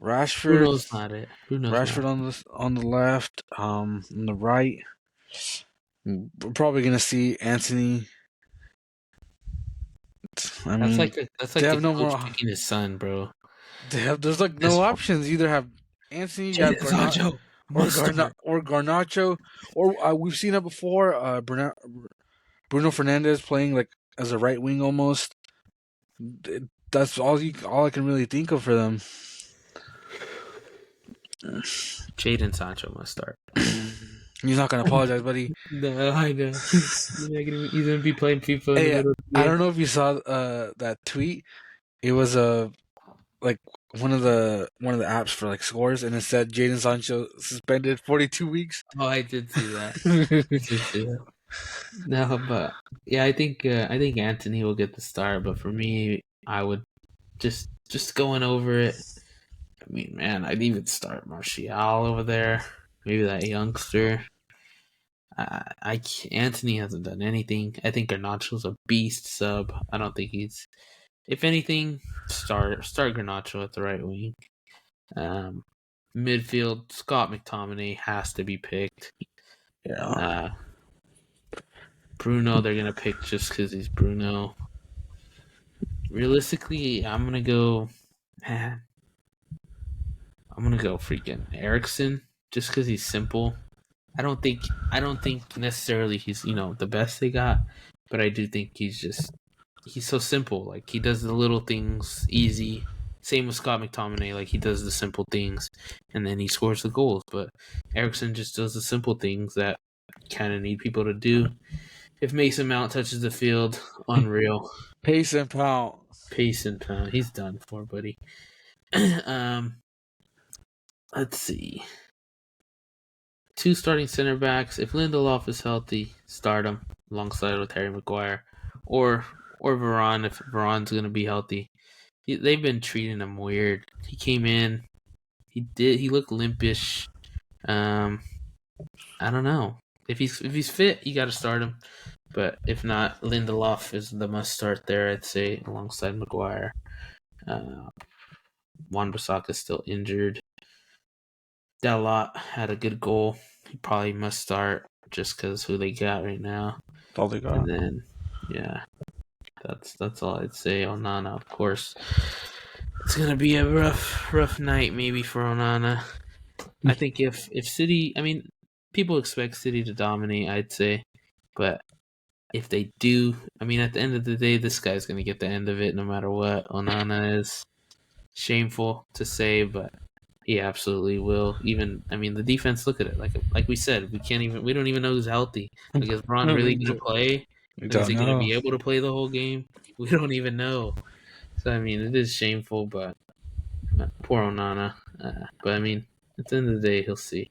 Rashford, Bruno's not it. Rashford on the left, on the right. We're probably gonna see Anthony. I mean, That's they like a have no coach more. picking his son, bro. There's like This no options. You either have Anthony, you have Jadon Sancho or must start. Garnacho, or we've seen it before. Bruno Fernandez playing like as a right wing almost. That's all I can really think of for them. Jadon Sancho must start. He's not gonna apologize, buddy. No, I know. He's gonna be playing FIFA in the Hey, middle of the I game. don't know if you saw that tweet. It was like one of the apps for like scores, and it said Jadon Sancho suspended 42 weeks. Oh, I did see that. I did see that. No, but yeah, I think Anthony will get the start. But for me, I would just going over it. I mean, man, I'd even start Martial over there. Maybe that youngster. Anthony hasn't done anything. I think Garnacho's a beast sub. I don't think he's. If anything, start Garnacho at the right wing. Um, midfield, Scott McTominay has to be picked. Yeah. Bruno, they're gonna pick just because he's Bruno. Realistically, I'm gonna go. Man, I'm gonna go freaking Ericsson just because he's simple. I don't think necessarily he's the best they got, but I do think he's so simple. Like he does the little things easy. Same with Scott McTominay. Like he does the simple things, and then he scores the goals. But Ericsson just does the simple things that kind of need people to do. If Mason Mount touches the field, unreal. Pace and pound. Pace and pound. He's done for, buddy. Let's see. 2 starting center backs. If Lindelof is healthy, start him alongside with Harry Maguire, or Varane if Varane's going to be healthy. They've been treating him weird. He came in, he looked limpish. I don't know if he's fit, you got to start him. But if not, Lindelof is the must start there. I'd say alongside Maguire. Wan-Bissaka is still injured. Dalot had a good goal. He probably must start just because who they got right now. That's all they got. And then, yeah, that's all I'd say. Onana, of course, it's gonna be a rough night maybe for Onana. I think if City, I mean, people expect City to dominate. I'd say, but if they do, I mean, at the end of the day, this guy's going to get the end of it no matter what. Onana is shameful to say, but he absolutely will. Even, I mean, the defense. Look at it. Like we said, we don't even know who's healthy. Like, is Braun really we, going to play? we Like, is don't he going to know. be able to play the whole game? We don't even know. So I mean, it is shameful, but poor Onana. But I mean, at the end of the day, he'll see.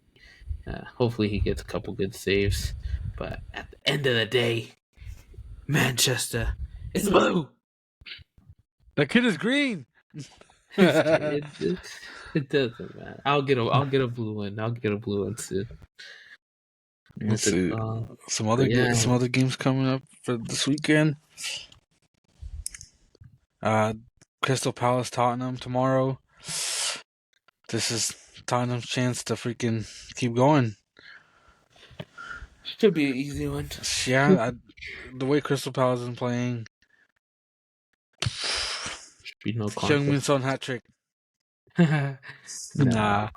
Hopefully, he gets a couple good saves. But at the end of the day, Manchester is blue. That kid is green. It doesn't matter. I'll get a blue one. I'll get a blue one soon. Let's What's it see called? some But yeah, some other games coming up for this weekend. Uh, Crystal Palace Tottenham tomorrow. This is Tottenham's chance to freaking keep going. should be an easy one. Yeah, the way Crystal Palace is playing. Should be no Heung-min contest. Son hat trick. No, Nah,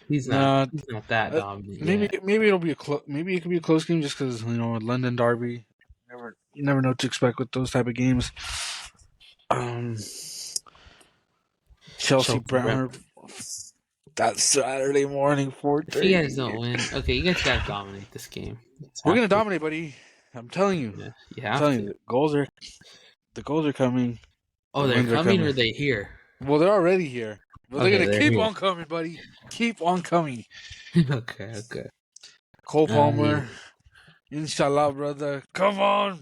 he's not. nah. He's not that dominant Maybe yet. it'll be maybe it could be a close game just because London derby. You never know what to expect with those type of games. Um, Chelsea Chelsea Brentford. That Saturday morning, If you guys 4:30. don't win, okay, you guys gotta dominate this game. You just We're have gonna to. dominate, buddy. I'm telling you. Yeah, you I'm have telling you. to. The goals are coming. Oh, The they're wins are coming coming. or they here? Well, they're already here. But they're Okay, gonna they're keep here. on coming, buddy. Keep on coming. Okay. Cole Yeah. Palmer. Inshallah, brother. Come on.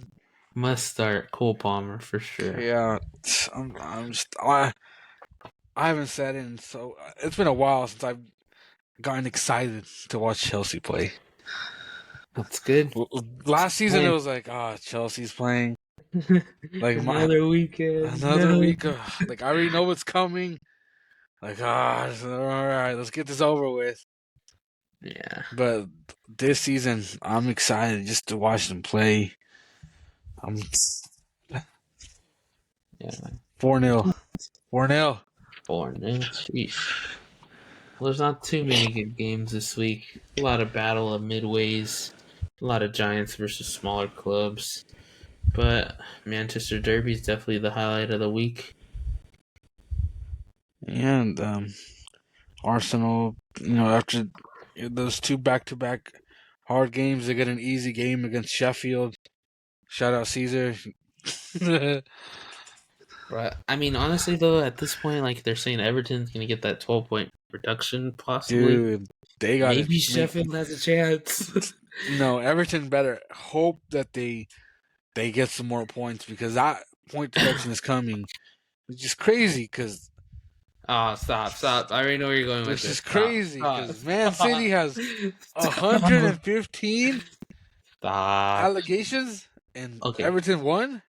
Must start Cole Palmer for sure. Yeah. I'm just I haven't sat in so it's been a while since I've gotten excited to watch Chelsea play. That's good. Last season it Man. was like, Chelsea's playing. Like Another weekend. another No. week of like I already know what's coming. Like all right, let's get this over with. Yeah. But this season, I'm excited just to watch them play. I'm Yeah. 4-0. 4-0. 4-0. Sheesh. Well, there's not too many good games this week. A lot of battle of midways. A lot of giants versus smaller clubs. But Manchester Derby is definitely the highlight of the week. And Arsenal, after those two back-to-back hard games, they get an easy game against Sheffield. Shout out Caesar. Right. I mean, honestly, though, at this point, like they're saying Everton's going to get that 12-point reduction, possibly. Dude, they got to Maybe make. Sheffield has a chance. No, Everton better hope that they get some more points because that point deduction is coming. It's just crazy because Oh, stop. I already know where you're going with this this. is crazy because Man Stop. City has Stop. 115 Stop. allegations and Okay. Everton won.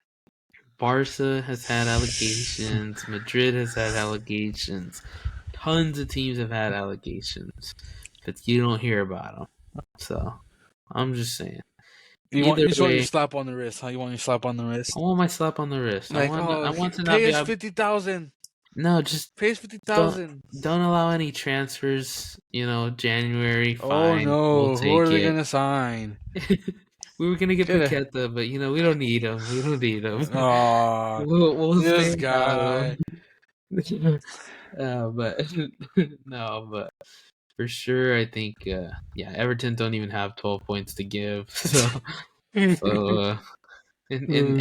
Barca has had allegations. Madrid has had allegations. Tons of teams have had allegations, but you don't hear about them. So, I'm just saying. You Either just want your way, slap on the wrist, huh? You want your slap on the I wrist? want my slap on the wrist. Like, I want to not pay be us out. 50,000. No, just Pay us fifty don't thousand. don't allow any transfers. January, Oh fine, we'll no, who are take they it. gonna sign? We were gonna get Get a Paqueta, but we don't need him. We don't need him. oh We'll this stay without guy. him. But no, but for sure, I think Everton don't even have 12 points to give. So and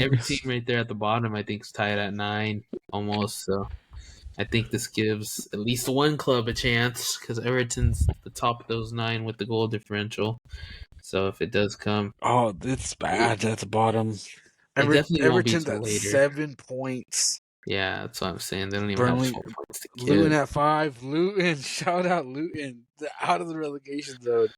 every team right there at the bottom, I think, is tied at 9 almost. So I think this gives at least one club a chance because Everton's the top of those 9 with the goal differential. So if it does come, Oh, it's bad at the bottom. it definitely won't be Everton's till at later. 7 points. Yeah, that's what I'm saying. They don't even have Burnley, 12 points to Luton give. at 5. Luton, shout out Luton. They're out of the relegation zone.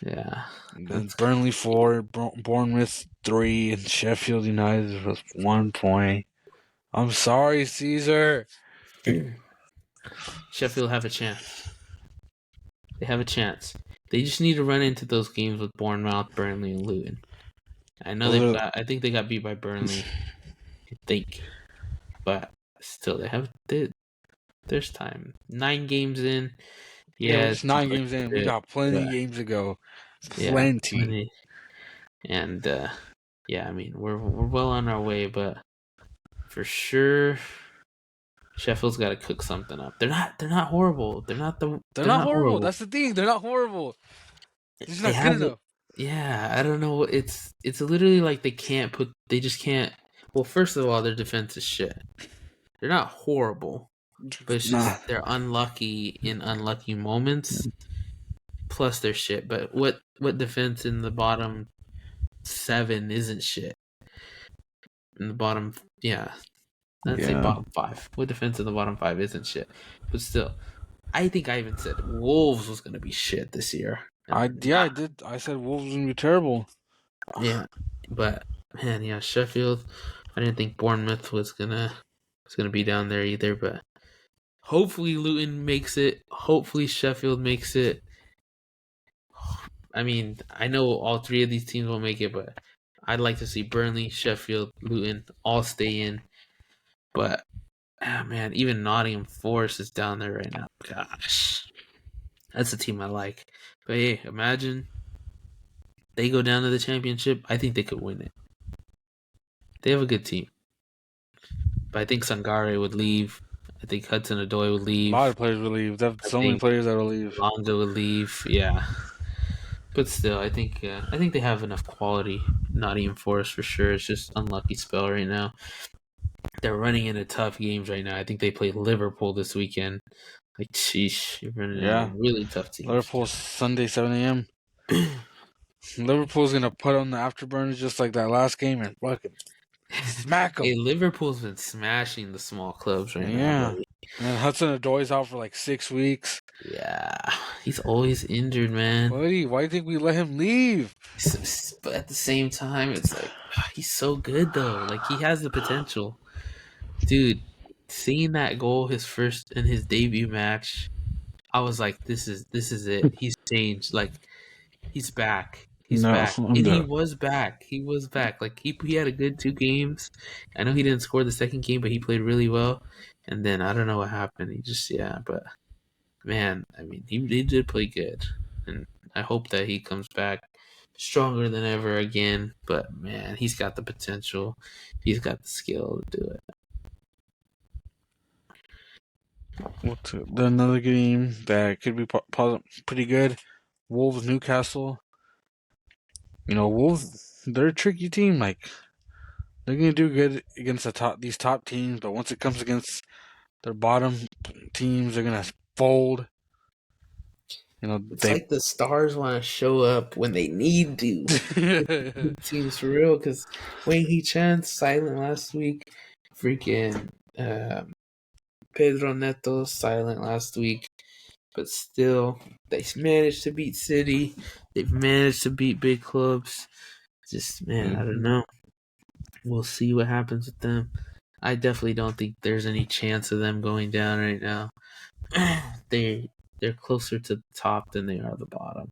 Yeah, And then that's Burnley 4, Bournemouth 3, and Sheffield United with 1 point. I'm sorry, Caesar. Sheffield have a chance. They have a chance. They just need to run into those games with Bournemouth, Burnley, and Luton. I know Those I think they got beat by Burnley. I think, but still, there's time. 9 games in. Yeah, we're Yeah, just it's too 9 early games in. to We do it, got plenty but of games to go. yeah, Plenty. plenty. And yeah, I mean we're well on our way, but for sure Sheffield's got to cook something up. They're not horrible. They're They're not not horrible. horrible. That's the thing. They're not horrible. They're just They not good have it. enough. Yeah, I don't know. It's literally like they just can't. Well, first of all, their defense is shit. They're not horrible, but it's Nah. just they're unlucky in unlucky moments. Plus, they're shit. But what defense in the bottom seven isn't shit? In the bottom, yeah, I'd say Yeah. bottom five. What defense in the bottom five isn't shit? But still, I think I even said Wolves was gonna be shit this year, and I did. I said Wolves was gonna be terrible. yeah, but man, yeah, Sheffield. I didn't think Bournemouth was gonna be down there either, but hopefully Luton makes it. Hopefully Sheffield makes it. I mean, I know all three of these teams will make it, but I'd like to see Burnley, Sheffield, Luton all stay in. But man, even Nottingham Forest is down there right now. Gosh, that's a team I like. But hey, imagine they go down to the championship. I think they could win it. They have a good team. But I think Sangare would leave. I think Hudson Odoi would A lot of leave. players will leave. They have I so many think players that will leave. Lonzo would leave. Yeah, but still, I think they have enough quality. Nottingham Forest for sure. It's just unlucky spell right now. They're running into tough games right now. I think they play Liverpool this weekend. Like, sheesh, you're running into Yeah. really tough teams. Liverpool Sunday 7 a.m. Liverpool's gonna put on the afterburners just like that last game and fucking smack Hey, them. Liverpool's been smashing the small clubs right now, Yeah. buddy. And Hudson Odoi's out for like 6 weeks. Yeah, he's always injured, man. Buddy, why do you think we let him leave? But at the same time, it's like he's so good though. Like he has the potential, dude. Seeing that goal, his first in his debut match, I was like, this is it. He's changed. Like he's back. He's No, back. I'm And he the was back. He was back. Like he had a good 2 games. I know he didn't score the second game, but he played really well. And then I don't know what happened. He just but man, I mean he did play good. And I hope that he comes back stronger than ever again. But man, he's got the potential. He's got the skill to do it. another game that could be pretty good. Wolves Newcastle. You know, Wolves they're a tricky team. Like they're gonna do good against these top teams, but once it comes against their bottom teams, they're gonna fold. You know, It's they like the stars want to show up when they need to. It seems for real because Wayne He Chan silent last week. Freaking Pedro Neto silent last week. But still, they managed to beat City. They've managed to beat big clubs. Just, man, I don't know. We'll see what happens with them. I definitely don't think there's any chance of them going down right now. They're closer to the top than they are the bottom.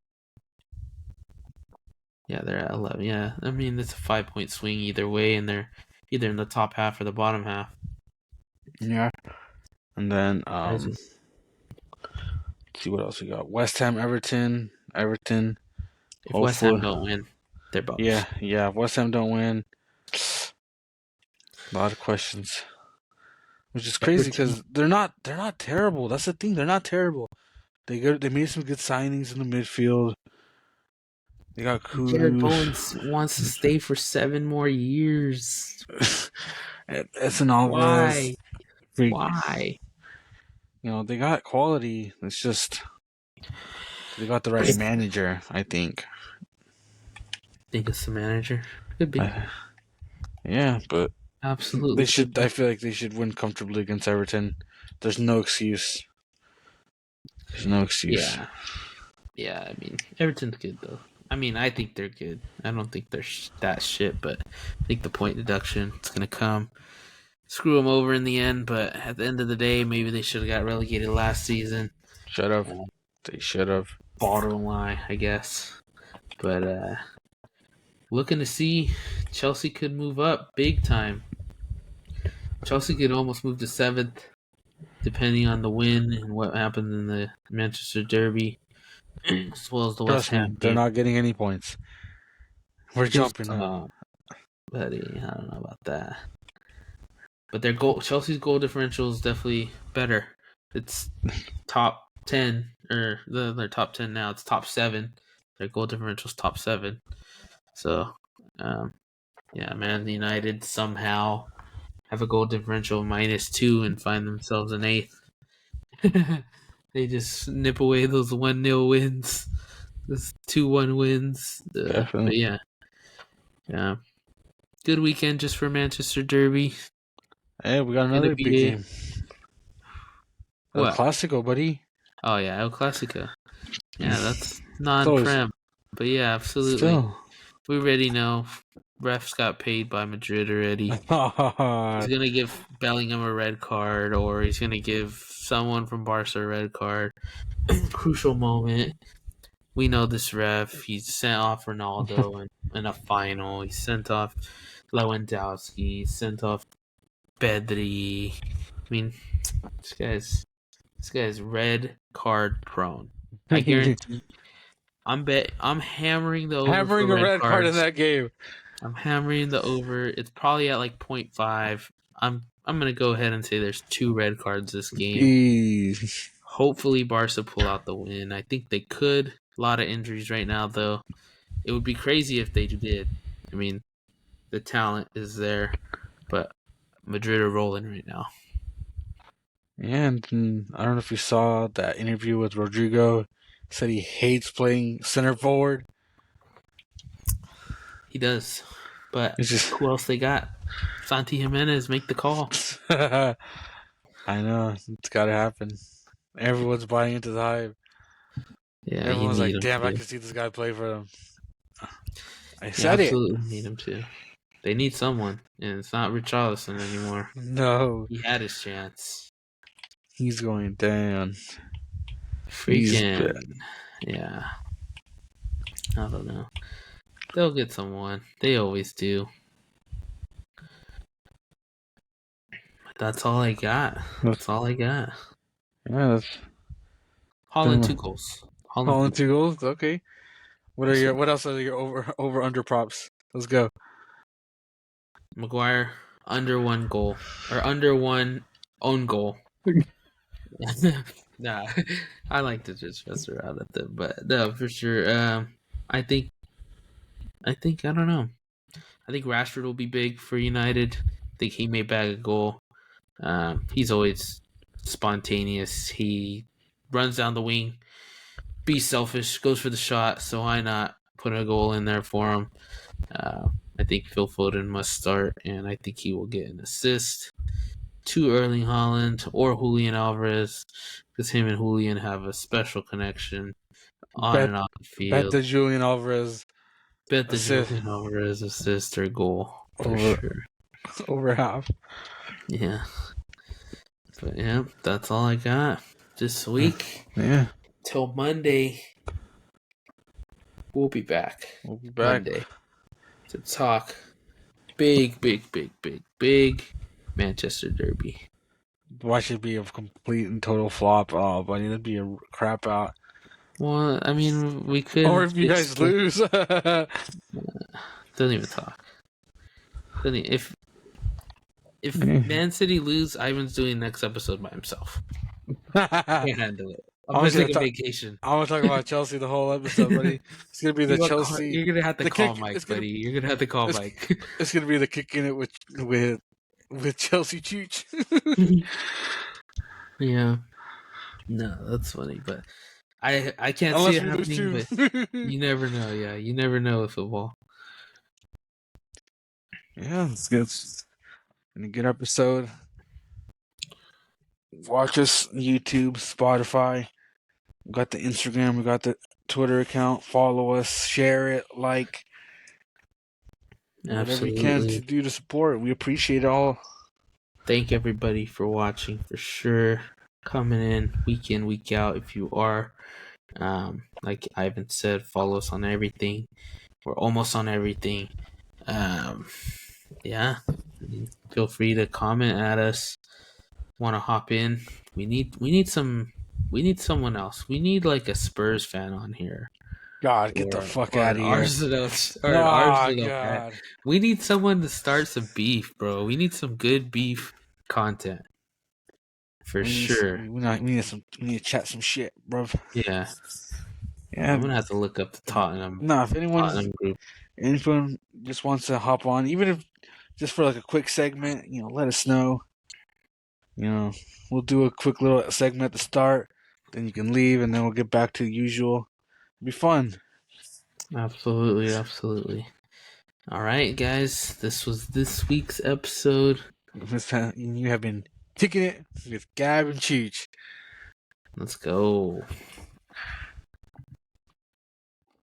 Yeah, they're at 11. Yeah, I mean it's a 5 point swing either way, and they're either in the top half or the bottom half. yeah. And then Crazy. let's see what else we got. West Ham, Everton. Everton. If West Ham Hopefully, don't win, they're yeah, bust. yeah. If West Ham don't win, a lot of questions, which is crazy Everton, because they're not terrible. That's the thing. They're not terrible. They made some good signings in the midfield. They got Jared Kudus. Bowen wants to stay for 7 more years. It's an Alves. Why? Why? You know, they got quality. It's just they got the right manager, I think. Think it's the manager. Could be. Yeah, but they Absolutely could should. I be. feel like they should win comfortably against Everton. There's no excuse. There's no excuse. Yeah. Yeah, I mean, Everton's good, though. I mean, I think they're good. I don't think they're that shit, but I think the point deduction is going to come. Screw them over in the end, but at the end of the day, maybe they should have got relegated last season. Should have. They should have. Bottom line, I guess. But looking to see Chelsea could move up big time. Chelsea could almost move to 7th, depending on the win and what happens in the Manchester Derby, as well as the West Trust me, Ham they're game. not getting any points. We're Who's jumping them. buddy. I don't know about that. But Chelsea's goal differential is definitely better. It's top 10, or their top 10 now. It's top 7. Their goal differential's top 7. So, yeah, Man United somehow have a goal differential of -2 and find themselves in 8th. They just nip away those 1-0 wins, those 2-1 wins. But Definitely. yeah. Good weekend just for Manchester Derby. Hey, we got Gonna another big be game. El what? Clasico, buddy. Oh yeah, El Clasico. Yeah, that's Close. non-prem. But yeah, absolutely. Still. We already know refs got paid by Madrid already. He's gonna give Bellingham a red card, or he's gonna give someone from Barca a red card. Crucial moment. We know this ref. He sent off Ronaldo in a final. He sent off Lewandowski. He sent off Pedri. I mean, this guy's red card prone. I guarantee. I'm hammering the over for Hammering a red red card in cards. that game. I'm hammering the over. It's probably at like 0.5. I'm gonna go ahead and say there's 2 red cards this game. Jeez. Hopefully Barca pull out the win. I think they could. A lot of injuries right now though. It would be crazy if they did. I mean, the talent is there, but Madrid are rolling right now. And I don't know if you saw that interview with Rodrigo. Said he hates playing center forward. He does. But It's just. who else they got? Santi Jimenez, make the call. I know. It's got to happen. Everyone's buying into the hype. Yeah, you Everyone's need like, him damn, I to. can see this guy play for them. I You said it. absolutely need him to. They need someone, and it's not Richarlison anymore. No. He had his chance. He's going down. He's Freaking. bad. Yeah. I don't know. They'll get someone. They always do. But that's all I got. That's all I got. Yeah, that's Holland 2 goals. Holland 2 Holland goals. 2 goals. Okay. That's it. What else are your over under props? Let's go. Maguire under 1 goal. Or under 1 own goal. Nah. I like to just mess around at them. But no, for sure. I think I don't know. I think Rashford will be big for United. I think he may bag a goal. He's always spontaneous. He runs down the wing, be selfish, goes for the shot. So why not put a goal in there for him? I think Phil Foden must start, and I think he will get an assist to Erling Haaland or Julian Alvarez, because him and Julian have a special connection on Bet and off the bet field. the Julian Alvarez Bet the assist Julian Alvarez assist or goal for over sure. over half. Yeah. But yeah, that's all I got this week. Yeah. Till Monday, we'll be back. We'll be back. Monday to talk big Manchester Derby. Watch it be a complete and total flop. Oh, buddy, that'd be a crap out. Well, I mean, we could. Or if you guys lose. Don't even talk. If Man City lose, Ivan's doing next episode by himself. Can't handle it. I'm gonna take a vacation. I'm gonna talk about Chelsea the whole episode, buddy. It's gonna be the Chelsea. You're gonna have to the call kick, Mike, buddy. You're gonna have to call Mike. It's gonna be the kicking it with Chelsea Chooch. Yeah. No, that's funny, but I can't Unless see it we lose happening. too. But you never know. Yeah, you never know with football. Yeah, it's good. And a good episode. Watch us YouTube, Spotify. We got the Instagram. We got the Twitter account. Follow us. Share it. Like. Whatever you can to do to support. We appreciate it all. Thank everybody for watching, for sure. Coming in, week out. If you are, like Ivan said, follow us on everything. We're almost on everything. Yeah. Feel free to comment at us. Want to hop in? We need someone else. We need like a Spurs fan on here. God, get the or fuck or out an of here. Arsenal or an Nah, Arsenal fan. God. We need someone to start some beef, bro. We need some good beef content for sure. We need to chat some shit, bro. Yeah, Yeah. I'm gonna have to look up the No, if Tottenham group. anyone just wants to hop on, even if just for like a quick segment, let us know. We'll do a quick little segment at the start, then you can leave, and then we'll get back to the usual. It'll be fun. Absolutely, absolutely. All right, guys, this was this week's episode. You have been kicking it with Gab and Cheech. Let's go.